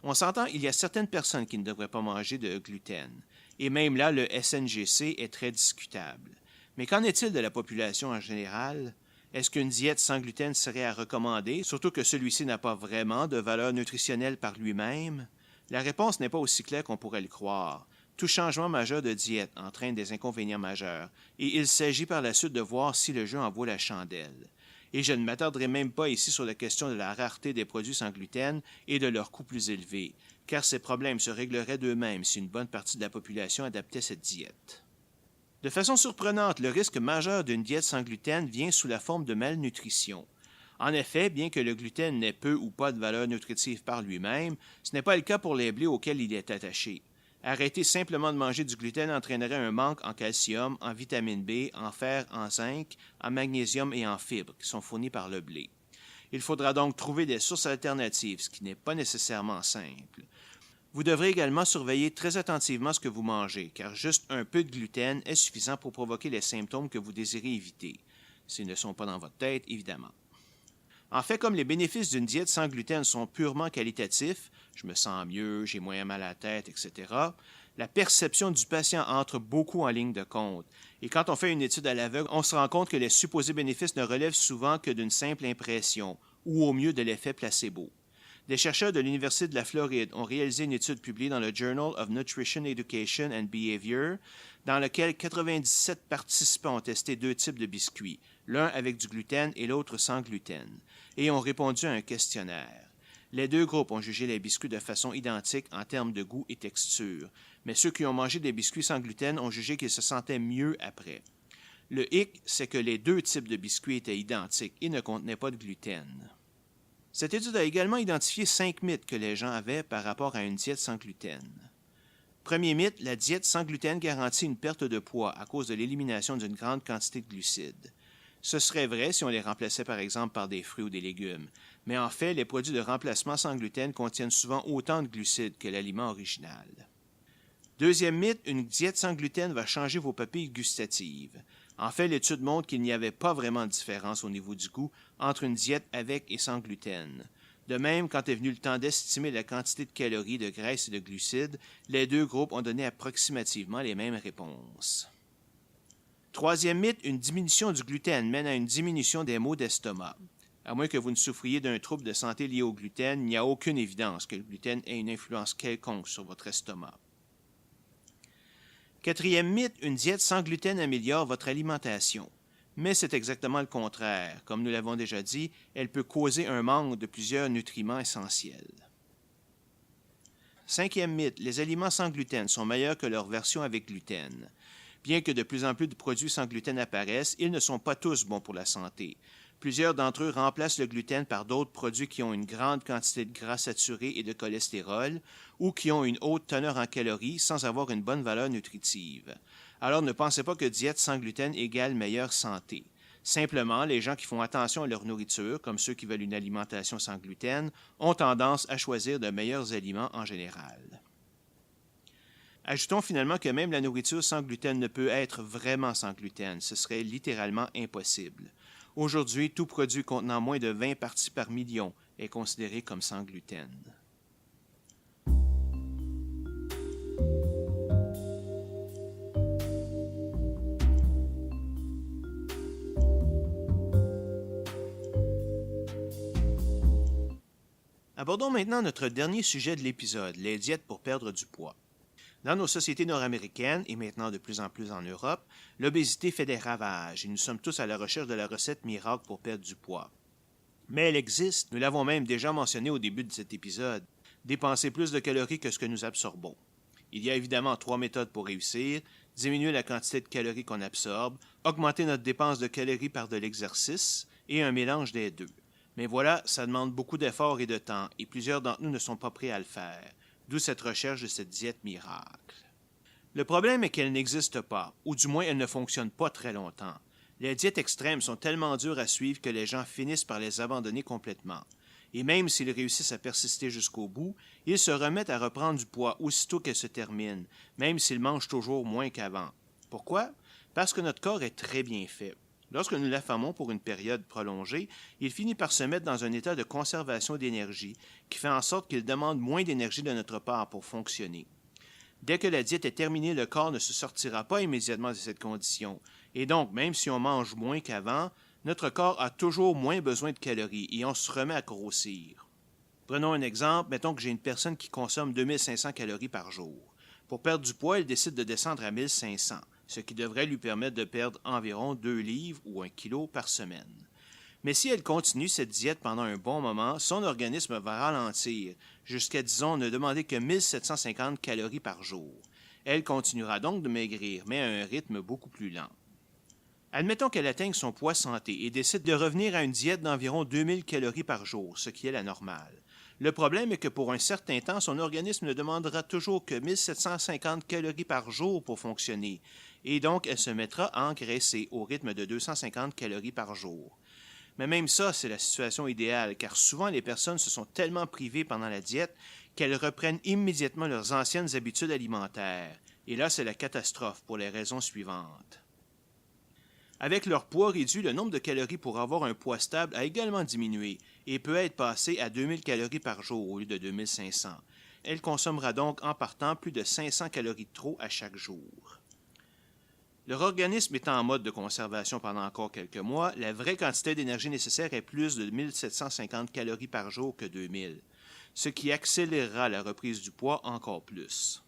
On s'entend, il y a certaines personnes qui ne devraient pas manger de gluten, et même là, le SNGC est très discutable. Mais qu'en est-il de la population en général? Est-ce qu'une diète sans gluten serait à recommander, surtout que celui-ci n'a pas vraiment de valeur nutritionnelle par lui-même? La réponse n'est pas aussi claire qu'on pourrait le croire. Tout changement majeur de diète entraîne des inconvénients majeurs, et il s'agit par la suite de voir si le jeu en vaut la chandelle. Et je ne m'attarderai même pas ici sur la question de la rareté des produits sans gluten et de leur coût plus élevé, car ces problèmes se régleraient d'eux-mêmes si une bonne partie de la population adaptait cette diète. De façon surprenante, le risque majeur d'une diète sans gluten vient sous la forme de malnutrition. En effet, bien que le gluten n'ait peu ou pas de valeur nutritive par lui-même, ce n'est pas le cas pour les blés auxquels il est attaché. Arrêter simplement de manger du gluten entraînerait un manque en calcium, en vitamine B, en fer, en zinc, en magnésium et en fibres qui sont fournis par le blé. Il faudra donc trouver des sources alternatives, ce qui n'est pas nécessairement simple. Vous devrez également surveiller très attentivement ce que vous mangez, car juste un peu de gluten est suffisant pour provoquer les symptômes que vous désirez éviter. S'ils ne sont pas dans votre tête, évidemment. En fait, comme les bénéfices d'une diète sans gluten sont purement qualitatifs, je me sens mieux, j'ai moins mal à la tête, etc., la perception du patient entre beaucoup en ligne de compte. Et quand on fait une étude à l'aveugle, on se rend compte que les supposés bénéfices ne relèvent souvent que d'une simple impression, ou au mieux de l'effet placebo. Des chercheurs de l'Université de la Floride ont réalisé une étude publiée dans le Journal of Nutrition Education and Behavior, dans laquelle 97 participants ont testé 2 types de biscuits, l'un avec du gluten et l'autre sans gluten, et ont répondu à un questionnaire. Les deux groupes ont jugé les biscuits de façon identique en termes de goût et texture, mais ceux qui ont mangé des biscuits sans gluten ont jugé qu'ils se sentaient mieux après. Le hic, c'est que les deux types de biscuits étaient identiques et ne contenaient pas de gluten. Cette étude a également identifié 5 mythes que les gens avaient par rapport à une diète sans gluten. Premier mythe, la diète sans gluten garantit une perte de poids à cause de l'élimination d'une grande quantité de glucides. Ce serait vrai si on les remplaçait par exemple par des fruits ou des légumes, mais en fait, les produits de remplacement sans gluten contiennent souvent autant de glucides que l'aliment original. Deuxième mythe, une diète sans gluten va changer vos papilles gustatives. En fait, l'étude montre qu'il n'y avait pas vraiment de différence au niveau du goût entre une diète avec et sans gluten. De même, quand est venu le temps d'estimer la quantité de calories, de graisse et de glucides, les deux groupes ont donné approximativement les mêmes réponses. Troisième mythe, une diminution du gluten mène à une diminution des maux d'estomac. À moins que vous ne souffriez d'un trouble de santé lié au gluten, il n'y a aucune évidence que le gluten ait une influence quelconque sur votre estomac. Quatrième mythe, une diète sans gluten améliore votre alimentation. Mais c'est exactement le contraire. Comme nous l'avons déjà dit, elle peut causer un manque de plusieurs nutriments essentiels. Cinquième mythe, les aliments sans gluten sont meilleurs que leur version avec gluten. Bien que de plus en plus de produits sans gluten apparaissent, ils ne sont pas tous bons pour la santé. Plusieurs d'entre eux remplacent le gluten par d'autres produits qui ont une grande quantité de gras saturés et de cholestérol ou qui ont une haute teneur en calories sans avoir une bonne valeur nutritive. Alors ne pensez pas que diète sans gluten égale meilleure santé. Simplement, les gens qui font attention à leur nourriture, comme ceux qui veulent une alimentation sans gluten, ont tendance à choisir de meilleurs aliments en général. Ajoutons finalement que même la nourriture sans gluten ne peut être vraiment sans gluten, ce serait littéralement impossible. Aujourd'hui, tout produit contenant moins de 20 parties par million est considéré comme sans gluten. Abordons maintenant notre dernier sujet de l'épisode, les diètes pour perdre du poids. Dans nos sociétés nord-américaines, et maintenant de plus en plus en Europe, l'obésité fait des ravages et nous sommes tous à la recherche de la recette miracle pour perdre du poids. Mais elle existe, nous l'avons même déjà mentionné au début de cet épisode, dépenser plus de calories que ce que nous absorbons. Il y a évidemment 3 méthodes pour réussir: diminuer la quantité de calories qu'on absorbe, augmenter notre dépense de calories par de l'exercice et un mélange des deux. Mais voilà, ça demande beaucoup d'efforts et de temps, et plusieurs d'entre nous ne sont pas prêts à le faire, d'où cette recherche de cette diète miracle. Le problème est qu'elle n'existe pas, ou du moins elle ne fonctionne pas très longtemps. Les diètes extrêmes sont tellement dures à suivre que les gens finissent par les abandonner complètement. Et même s'ils réussissent à persister jusqu'au bout, ils se remettent à reprendre du poids aussitôt qu'elle se termine, même s'ils mangent toujours moins qu'avant. Pourquoi? Parce que notre corps est très bien fait. Lorsque nous l'affamons pour une période prolongée, il finit par se mettre dans un état de conservation d'énergie qui fait en sorte qu'il demande moins d'énergie de notre part pour fonctionner. Dès que la diète est terminée, le corps ne se sortira pas immédiatement de cette condition. Et donc, même si on mange moins qu'avant, notre corps a toujours moins besoin de calories et on se remet à grossir. Prenons un exemple, mettons que j'ai une personne qui consomme 2500 calories par jour. Pour perdre du poids, elle décide de descendre à 1500, ce qui devrait lui permettre de perdre environ 2 livres ou 1 kilo par semaine. Mais si elle continue cette diète pendant un bon moment, son organisme va ralentir jusqu'à, disons, ne demander que 1750 calories par jour. Elle continuera donc de maigrir, mais à un rythme beaucoup plus lent. Admettons qu'elle atteigne son poids santé et décide de revenir à une diète d'environ 2000 calories par jour, ce qui est la normale. Le problème est que pour un certain temps, son organisme ne demandera toujours que 1750 calories par jour pour fonctionner, et donc elle se mettra à engraisser au rythme de 250 calories par jour. Mais même ça, c'est la situation idéale, car souvent les personnes se sont tellement privées pendant la diète qu'elles reprennent immédiatement leurs anciennes habitudes alimentaires. Et là, c'est la catastrophe pour les raisons suivantes. Avec leur poids réduit, le nombre de calories pour avoir un poids stable a également diminué et peut être passé à 2000 calories par jour au lieu de 2500. Elle consommera donc en partant plus de 500 calories de trop à chaque jour. Leur organisme étant en mode de conservation pendant encore quelques mois, la vraie quantité d'énergie nécessaire est plus de 1750 calories par jour que 2000, ce qui accélérera la reprise du poids encore plus.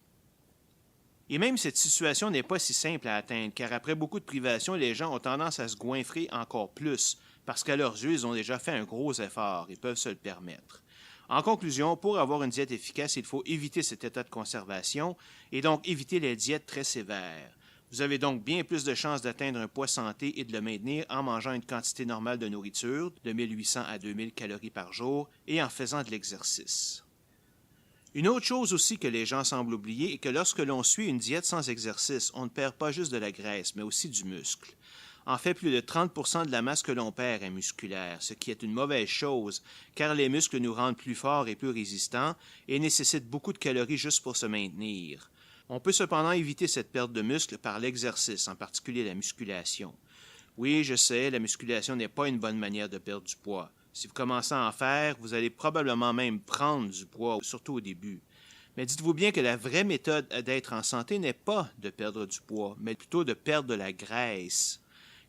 Et même cette situation n'est pas si simple à atteindre, car après beaucoup de privations, les gens ont tendance à se goinfrer encore plus, parce qu'à leurs yeux, ils ont déjà fait un gros effort et peuvent se le permettre. En conclusion, pour avoir une diète efficace, il faut éviter cet état de conservation et donc éviter les diètes très sévères. Vous avez donc bien plus de chances d'atteindre un poids santé et de le maintenir en mangeant une quantité normale de nourriture, de 1800 à 2000 calories par jour, et en faisant de l'exercice. Une autre chose aussi que les gens semblent oublier est que lorsque l'on suit une diète sans exercice, on ne perd pas juste de la graisse, mais aussi du muscle. En fait, plus de 30% de la masse que l'on perd est musculaire, ce qui est une mauvaise chose, car les muscles nous rendent plus forts et plus résistants et nécessitent beaucoup de calories juste pour se maintenir. On peut cependant éviter cette perte de muscle par l'exercice, en particulier la musculation. Oui, je sais, la musculation n'est pas une bonne manière de perdre du poids. Si vous commencez à en faire, vous allez probablement même prendre du poids, surtout au début. Mais dites-vous bien que la vraie méthode d'être en santé n'est pas de perdre du poids, mais plutôt de perdre de la graisse.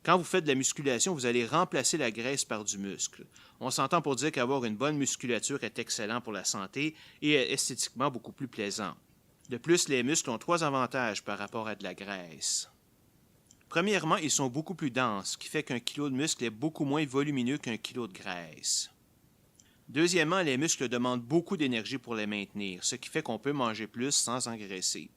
Quand vous faites de la musculation, vous allez remplacer la graisse par du muscle. On s'entend pour dire qu'avoir une bonne musculature est excellent pour la santé et est esthétiquement beaucoup plus plaisant. De plus, les muscles ont 3 avantages par rapport à de la graisse. Premièrement, ils sont beaucoup plus denses, ce qui fait qu'un kilo de muscle est beaucoup moins volumineux qu'un kilo de graisse. Deuxièmement, les muscles demandent beaucoup d'énergie pour les maintenir, ce qui fait qu'on peut manger plus sans engraisser.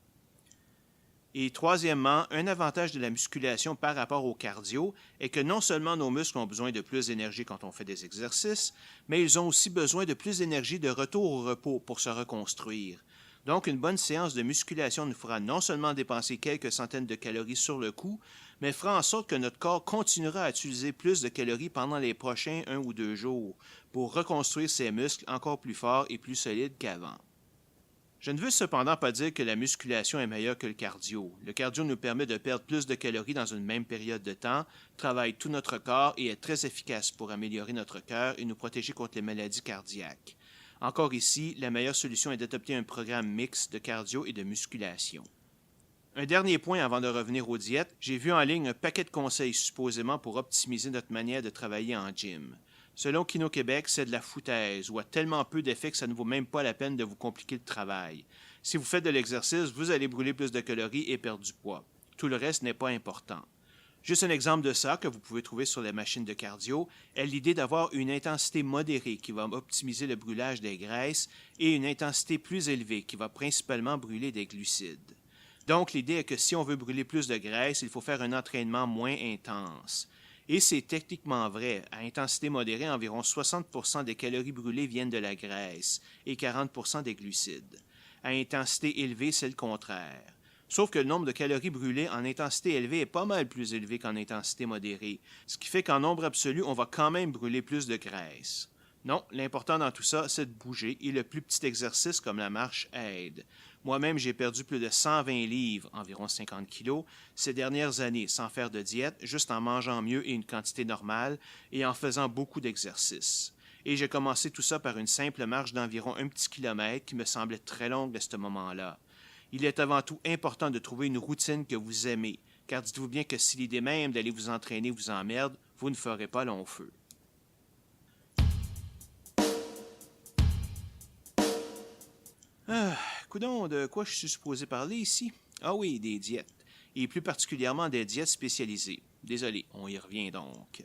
Et troisièmement, un avantage de la musculation par rapport au cardio est que non seulement nos muscles ont besoin de plus d'énergie quand on fait des exercices, mais ils ont aussi besoin de plus d'énergie de retour au repos pour se reconstruire. Donc, une bonne séance de musculation nous fera non seulement dépenser quelques centaines de calories sur le coup, mais fera en sorte que notre corps continuera à utiliser plus de calories pendant les prochains 1 ou 2 jours pour reconstruire ses muscles encore plus forts et plus solides qu'avant. Je ne veux cependant pas dire que la musculation est meilleure que le cardio. Le cardio nous permet de perdre plus de calories dans une même période de temps, travaille tout notre corps et est très efficace pour améliorer notre cœur et nous protéger contre les maladies cardiaques. Encore ici, la meilleure solution est d'adopter un programme mixte de cardio et de musculation. Un dernier point avant de revenir aux diètes, j'ai vu en ligne un paquet de conseils supposément pour optimiser notre manière de travailler en gym. Selon Kino Québec, c'est de la foutaise ou a tellement peu d'effet que ça ne vaut même pas la peine de vous compliquer le travail. Si vous faites de l'exercice, vous allez brûler plus de calories et perdre du poids. Tout le reste n'est pas important. Juste un exemple de ça que vous pouvez trouver sur les machines de cardio est l'idée d'avoir une intensité modérée qui va optimiser le brûlage des graisses et une intensité plus élevée qui va principalement brûler des glucides. Donc l'idée est que si on veut brûler plus de graisse, il faut faire un entraînement moins intense. Et c'est techniquement vrai. À intensité modérée, environ 60% des calories brûlées viennent de la graisse et 40% des glucides. À intensité élevée, c'est le contraire. Sauf que le nombre de calories brûlées en intensité élevée est pas mal plus élevé qu'en intensité modérée, ce qui fait qu'en nombre absolu, on va quand même brûler plus de graisse. Non, l'important dans tout ça, c'est de bouger et le plus petit exercice comme la marche aide. Moi-même, j'ai perdu plus de 120 livres, environ 50 kilos, ces dernières années sans faire de diète, juste en mangeant mieux et une quantité normale et en faisant beaucoup d'exercices. Et j'ai commencé tout ça par une simple marche d'environ un petit kilomètre qui me semblait très longue à ce moment-là. Il est avant tout important de trouver une routine que vous aimez, car dites-vous bien que si l'idée même d'aller vous entraîner vous emmerde, vous ne ferez pas long feu. Coudonc, de quoi je suis supposé parler ici? Ah oui, des diètes, et plus particulièrement des diètes spécialisées. Désolé, on y revient donc.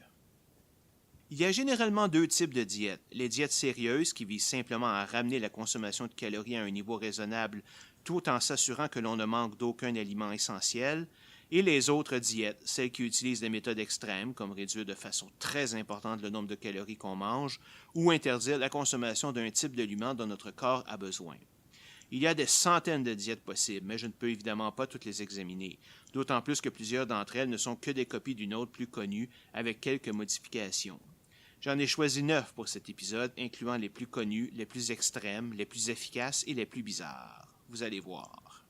Il y a généralement 2 types de diètes. Les diètes sérieuses qui visent simplement à ramener la consommation de calories à un niveau raisonnable tout en s'assurant que l'on ne manque d'aucun aliment essentiel, et les autres diètes, celles qui utilisent des méthodes extrêmes comme réduire de façon très importante le nombre de calories qu'on mange ou interdire la consommation d'un type d'aliment dont notre corps a besoin. Il y a des centaines de diètes possibles, mais je ne peux évidemment pas toutes les examiner, d'autant plus que plusieurs d'entre elles ne sont que des copies d'une autre plus connue avec quelques modifications. J'en ai choisi 9 pour cet épisode, incluant les plus connus, les plus extrêmes, les plus efficaces et les plus bizarres. Vous allez voir.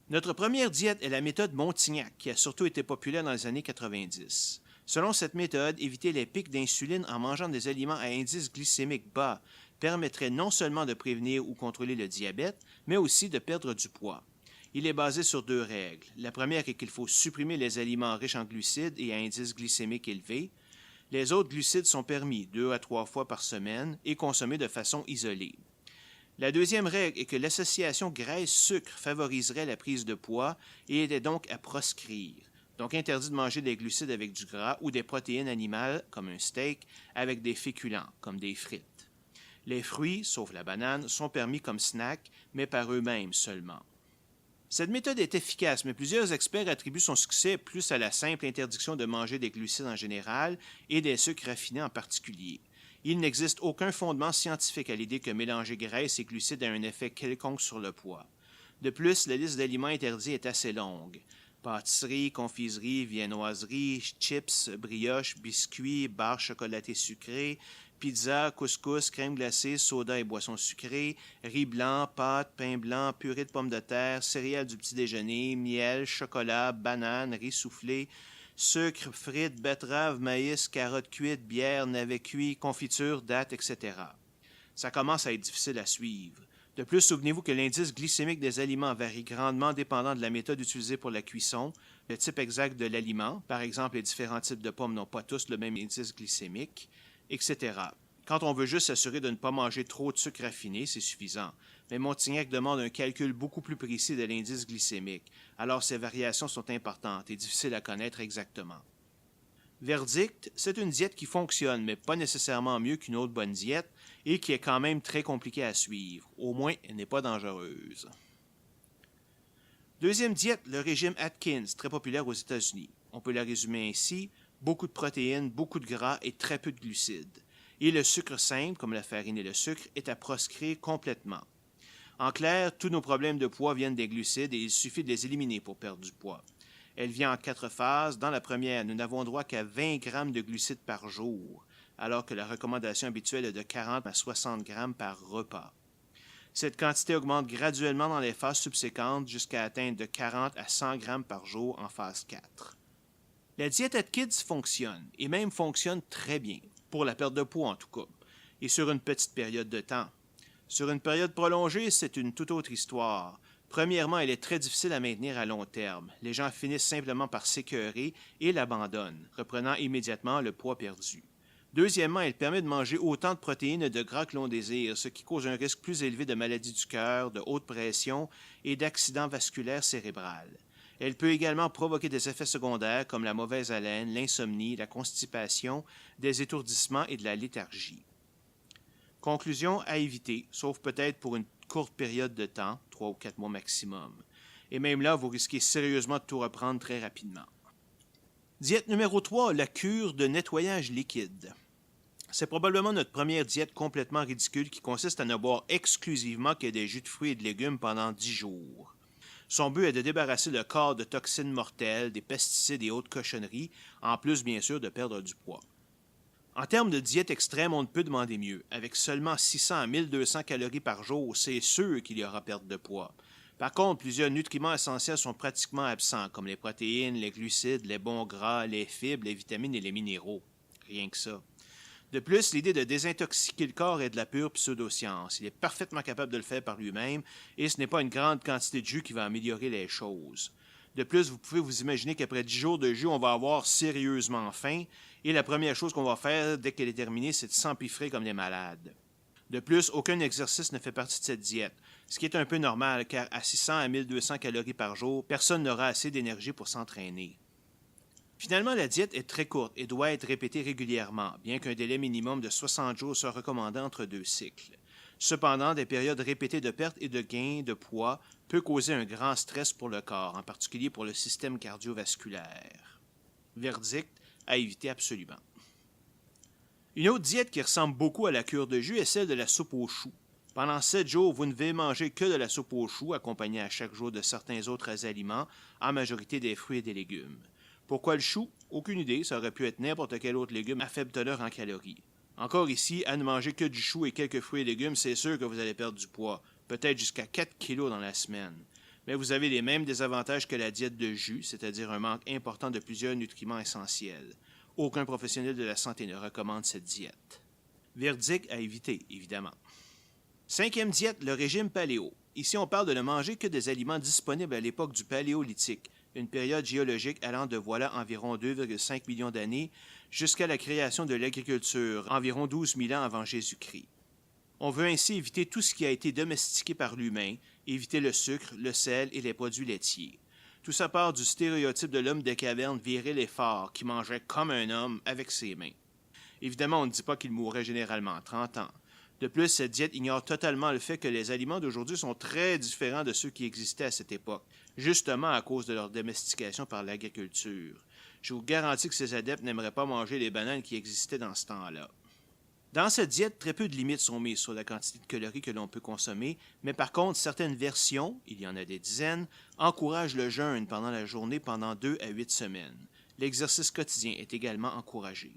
Notre première diète est la méthode Montignac, qui a surtout été populaire dans les années 90. Selon cette méthode, éviter les pics d'insuline en mangeant des aliments à indice glycémique bas permettrait non seulement de prévenir ou contrôler le diabète, mais aussi de perdre du poids. Il est basé sur 2 règles. La première est qu'il faut supprimer les aliments riches en glucides et à indice glycémique élevé. Les autres glucides sont permis 2 à 3 fois par semaine et consommés de façon isolée. La deuxième règle est que l'association graisse-sucre favoriserait la prise de poids et était donc à proscrire. Donc interdit de manger des glucides avec du gras ou des protéines animales, comme un steak, avec des féculents, comme des frites. Les fruits, sauf la banane, sont permis comme snack, mais par eux-mêmes seulement. Cette méthode est efficace, mais plusieurs experts attribuent son succès plus à la simple interdiction de manger des glucides en général et des sucres raffinés en particulier. Il n'existe aucun fondement scientifique à l'idée que mélanger graisse et glucides a un effet quelconque sur le poids. De plus, la liste d'aliments interdits est assez longue. Pâtisserie, confiserie, viennoiserie, chips, brioches, biscuits, barres chocolatées sucrées, pizza, couscous, crème glacée, soda et boissons sucrées, riz blanc, pâtes, pain blanc, purée de pommes de terre, céréales du petit déjeuner, miel, chocolat, bananes, riz soufflé, sucre, frites, betteraves, maïs, carottes cuites, bière, navets cuits, confiture, dattes, etc. Ça commence à être difficile à suivre. De plus, souvenez-vous que l'indice glycémique des aliments varie grandement dépendant de la méthode utilisée pour la cuisson, le type exact de l'aliment, par exemple les différents types de pommes n'ont pas tous le même indice glycémique, etc. Quand on veut juste s'assurer de ne pas manger trop de sucre raffiné, c'est suffisant. Mais Montignac demande un calcul beaucoup plus précis de l'indice glycémique, alors ces variations sont importantes et difficiles à connaître exactement. Verdict, c'est une diète qui fonctionne, mais pas nécessairement mieux qu'une autre bonne diète, et qui est quand même très compliquée à suivre. Au moins, elle n'est pas dangereuse. Deuxième diète, le régime Atkins, très populaire aux États-Unis. On peut la résumer ainsi: beaucoup de protéines, beaucoup de gras et très peu de glucides. Et le sucre simple, comme la farine et le sucre, est à proscrire complètement. En clair, tous nos problèmes de poids viennent des glucides et il suffit de les éliminer pour perdre du poids. Elle vient en 4 phases. Dans la première, nous n'avons droit qu'à 20 grammes de glucides par jour, alors que la recommandation habituelle est de 40 à 60 grammes par repas. Cette quantité augmente graduellement dans les phases subséquentes jusqu'à atteindre de 40 à 100 grammes par jour en phase 4. La diète Atkins fonctionne, et même fonctionne très bien, pour la perte de poids en tout cas, et sur une petite période de temps. Sur une période prolongée, c'est une toute autre histoire. Premièrement, elle est très difficile à maintenir à long terme. Les gens finissent simplement par s'écœurer et l'abandonnent, reprenant immédiatement le poids perdu. Deuxièmement, elle permet de manger autant de protéines et de gras que l'on désire, ce qui cause un risque plus élevé de maladies du cœur, de haute pression et d'accidents vasculaires cérébrales. Elle peut également provoquer des effets secondaires comme la mauvaise haleine, l'insomnie, la constipation, des étourdissements et de la léthargie. Conclusion à éviter, sauf peut-être pour une courte période de temps, 3 ou 4 mois maximum. Et même là, vous risquez sérieusement de tout reprendre très rapidement. Diète numéro 3, la cure de nettoyage liquide. C'est probablement notre première diète complètement ridicule qui consiste à ne boire exclusivement que des jus de fruits et de légumes pendant 10 jours. Son but est de débarrasser le corps de toxines mortelles, des pesticides et autres cochonneries, en plus bien sûr de perdre du poids. En termes de diète extrême, on ne peut demander mieux. Avec seulement 600 à 1200 calories par jour, c'est sûr qu'il y aura perte de poids. Par contre, plusieurs nutriments essentiels sont pratiquement absents, comme les protéines, les glucides, les bons gras, les fibres, les vitamines et les minéraux. Rien que ça. De plus, l'idée de désintoxiquer le corps est de la pure pseudoscience. Il est parfaitement capable de le faire par lui-même, et ce n'est pas une grande quantité de jus qui va améliorer les choses. De plus, vous pouvez vous imaginer qu'après 10 jours de jus, on va avoir sérieusement faim, et la première chose qu'on va faire dès qu'elle est terminée, c'est de s'empiffrer comme des malades. De plus, aucun exercice ne fait partie de cette diète, ce qui est un peu normal, car à 600 à 1200 calories par jour, personne n'aura assez d'énergie pour s'entraîner. Finalement, la diète est très courte et doit être répétée régulièrement, bien qu'un délai minimum de 60 jours soit recommandé entre 2 cycles. Cependant, des périodes répétées de perte et de gain de poids peut causer un grand stress pour le corps, en particulier pour le système cardiovasculaire. Verdict, à éviter absolument. Une autre diète qui ressemble beaucoup à la cure de jus est celle de la soupe aux choux. Pendant 7 jours, vous ne devez manger que de la soupe aux choux, accompagnée à chaque jour de certains autres aliments, en majorité des fruits et des légumes. Pourquoi le chou? Aucune idée, ça aurait pu être n'importe quel autre légume à faible teneur en calories. Encore ici, à ne manger que du chou et quelques fruits et légumes, c'est sûr que vous allez perdre du poids, peut-être jusqu'à 4 kilos dans la semaine. Mais vous avez les mêmes désavantages que la diète de jus, c'est-à-dire un manque important de plusieurs nutriments essentiels. Aucun professionnel de la santé ne recommande cette diète. Verdict à éviter, évidemment. Cinquième diète, le régime paléo. Ici, on parle de ne manger que des aliments disponibles à l'époque du paléolithique, une période géologique allant de voilà environ 2,5 millions d'années jusqu'à la création de l'agriculture, environ 12 000 ans avant Jésus-Christ. On veut ainsi éviter tout ce qui a été domestiqué par l'humain, éviter le sucre, le sel et les produits laitiers. Tout ça part du stéréotype de l'homme des cavernes viril et fort qui mangeait comme un homme avec ses mains. Évidemment, on ne dit pas qu'il mourrait généralement à 30 ans. De plus, cette diète ignore totalement le fait que les aliments d'aujourd'hui sont très différents de ceux qui existaient à cette époque, justement à cause de leur domestication par l'agriculture. Je vous garantis que ces adeptes n'aimeraient pas manger les bananes qui existaient dans ce temps-là. Dans cette diète, très peu de limites sont mises sur la quantité de calories que l'on peut consommer, mais par contre, certaines versions, il y en a des dizaines, encouragent le jeûne pendant la journée pendant 2 à 8 semaines. L'exercice quotidien est également encouragé.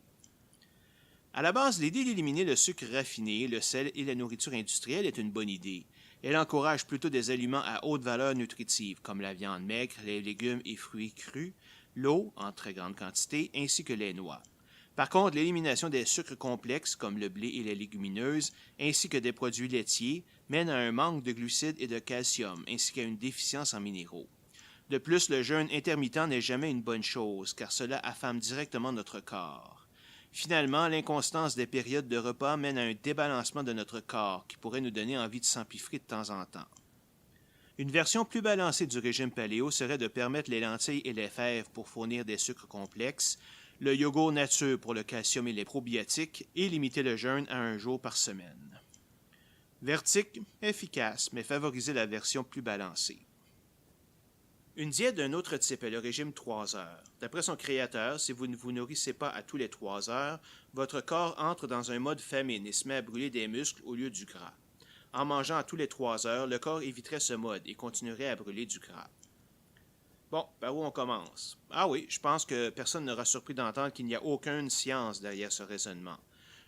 À la base, l'idée d'éliminer le sucre raffiné, le sel et la nourriture industrielle est une bonne idée. Elle encourage plutôt des aliments à haute valeur nutritive, comme la viande maigre, les légumes et fruits crus, l'eau, en très grande quantité, ainsi que les noix. Par contre, l'élimination des sucres complexes, comme le blé et les légumineuses, ainsi que des produits laitiers, mène à un manque de glucides et de calcium, ainsi qu'à une déficience en minéraux. De plus, le jeûne intermittent n'est jamais une bonne chose, car cela affame directement notre corps. Finalement, l'inconstance des périodes de repas mène à un débalancement de notre corps qui pourrait nous donner envie de s'empiffrer de temps en temps. Une version plus balancée du régime paléo serait de permettre les lentilles et les fèves pour fournir des sucres complexes, le yogourt nature pour le calcium et les probiotiques et limiter le jeûne à 1 jour par semaine. Vertic, efficace, mais favoriser la version plus balancée. Une diète d'un autre type est le régime 3 heures. D'après son créateur, si vous ne vous nourrissez pas à tous les 3 heures, votre corps entre dans un mode famine et se met à brûler des muscles au lieu du gras. En mangeant à tous les 3 heures, le corps éviterait ce mode et continuerait à brûler du gras. Bon, par où on commence? Ah oui, je pense que personne n'aura surpris d'entendre qu'il n'y a aucune science derrière ce raisonnement.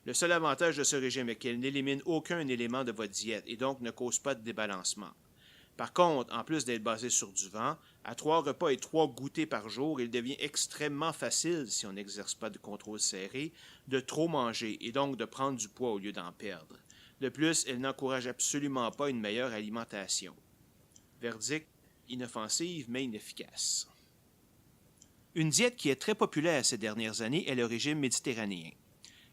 Le seul avantage de ce régime est qu'il n'élimine aucun élément de votre diète et donc ne cause pas de débalancement. Par contre, en plus d'être basé sur du vent, à 3 repas et 3 goûters par jour, il devient extrêmement facile, si on n'exerce pas de contrôle serré, de trop manger et donc de prendre du poids au lieu d'en perdre. De plus, elle n'encourage absolument pas une meilleure alimentation. Verdict, inoffensive mais inefficace. Une diète qui est très populaire ces dernières années est le régime méditerranéen.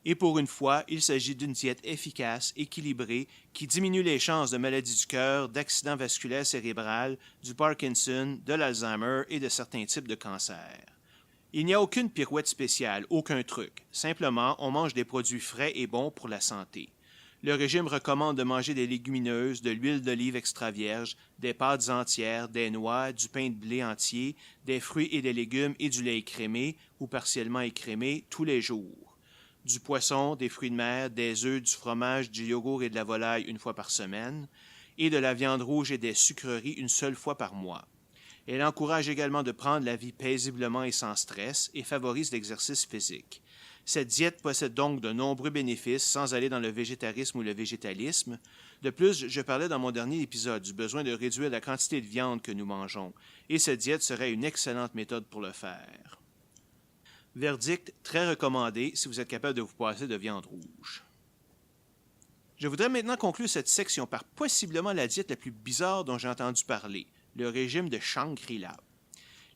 Et pour une fois, il s'agit d'une diète efficace, équilibrée, qui diminue les chances de maladies du cœur, d'accidents vasculaires cérébrales, du Parkinson, de l'Alzheimer et de certains types de cancers. Il n'y a aucune pirouette spéciale, aucun truc. Simplement, on mange des produits frais et bons pour la santé. Le régime recommande de manger des légumineuses, de l'huile d'olive extra vierge, des pâtes entières, des noix, du pain de blé entier, des fruits et des légumes et du lait écrémé ou partiellement écrémé tous les jours. Du poisson, des fruits de mer, des œufs, du fromage, du yogourt et de la volaille 1 fois par semaine, et de la viande rouge et des sucreries 1 seule fois par mois. Elle encourage également de prendre la vie paisiblement et sans stress et favorise l'exercice physique. Cette diète possède donc de nombreux bénéfices sans aller dans le végétarisme ou le végétalisme. De plus, je parlais dans mon dernier épisode du besoin de réduire la quantité de viande que nous mangeons, et cette diète serait une excellente méthode pour le faire. Verdict, très recommandé si vous êtes capable de vous passer de viande rouge. Je voudrais maintenant conclure cette section par possiblement la diète la plus bizarre dont j'ai entendu parler, le régime de Shangri-La.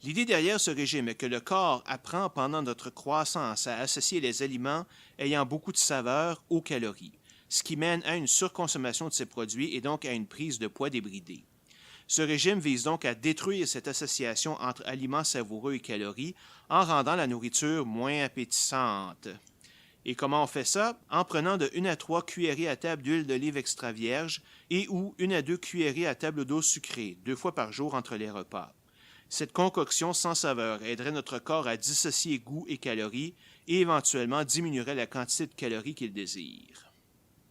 L'idée derrière ce régime est que le corps apprend pendant notre croissance à associer les aliments ayant beaucoup de saveur aux calories, ce qui mène à une surconsommation de ces produits et donc à une prise de poids débridée. Ce régime vise donc à détruire cette association entre aliments savoureux et calories en rendant la nourriture moins appétissante. Et comment on fait ça? En prenant de 1 à 3 cuillerées à table d'huile d'olive extra vierge et ou 1 à 2 cuillerées à table d'eau sucrée, 2 fois par jour entre les repas. Cette concoction sans saveur aiderait notre corps à dissocier goût et calories et éventuellement diminuerait la quantité de calories qu'il désire.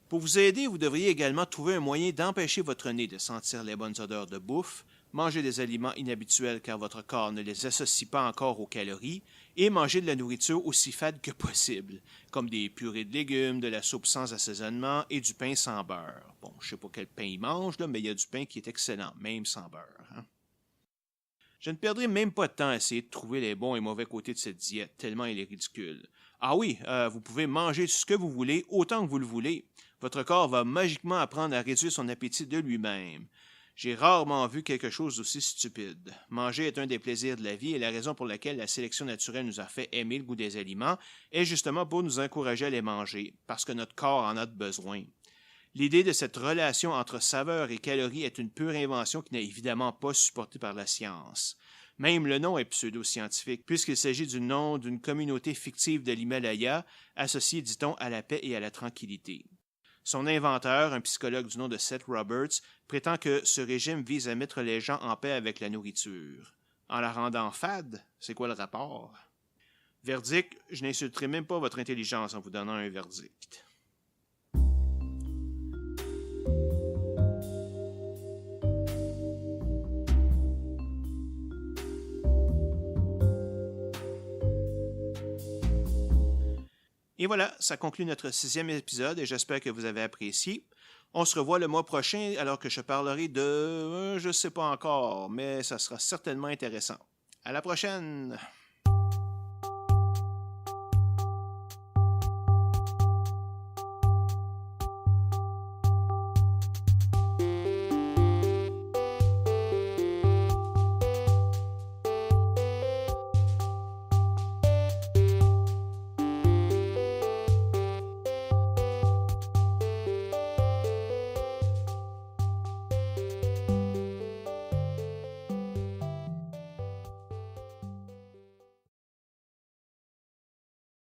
Pour vous aider, vous devriez également trouver un moyen d'empêcher votre nez de sentir les bonnes odeurs de bouffe, manger des aliments inhabituels car votre corps ne les associe pas encore aux calories, et manger de la nourriture aussi fade que possible, comme des purées de légumes, de la soupe sans assaisonnement et du pain sans beurre. Bon, je ne sais pas quel pain il mange, là, mais il y a du pain qui est excellent, même sans beurre. Hein? Je ne perdrai même pas de temps à essayer de trouver les bons et mauvais côtés de cette diète, tellement elle est ridicule. Ah oui, vous pouvez manger ce que vous voulez, autant que vous le voulez. Votre corps va magiquement apprendre à réduire son appétit de lui-même. J'ai rarement vu quelque chose d'aussi stupide. Manger est un des plaisirs de la vie et la raison pour laquelle la sélection naturelle nous a fait aimer le goût des aliments est justement pour nous encourager à les manger, parce que notre corps en a besoin. L'idée de cette relation entre saveur et calories est une pure invention qui n'est évidemment pas supportée par la science. Même le nom est pseudo-scientifique, puisqu'il s'agit du nom d'une communauté fictive de l'Himalaya, associée, dit-on, à la paix et à la tranquillité. Son inventeur, un psychologue du nom de Seth Roberts, prétend que ce régime vise à mettre les gens en paix avec la nourriture. En la rendant fade, c'est quoi le rapport? Verdict, je n'insulterai même pas votre intelligence en vous donnant un verdict. Et voilà, ça conclut notre 6e épisode et j'espère que vous avez apprécié. On se revoit le mois prochain alors que je parlerai de... je ne sais pas encore, mais ça sera certainement intéressant. À la prochaine!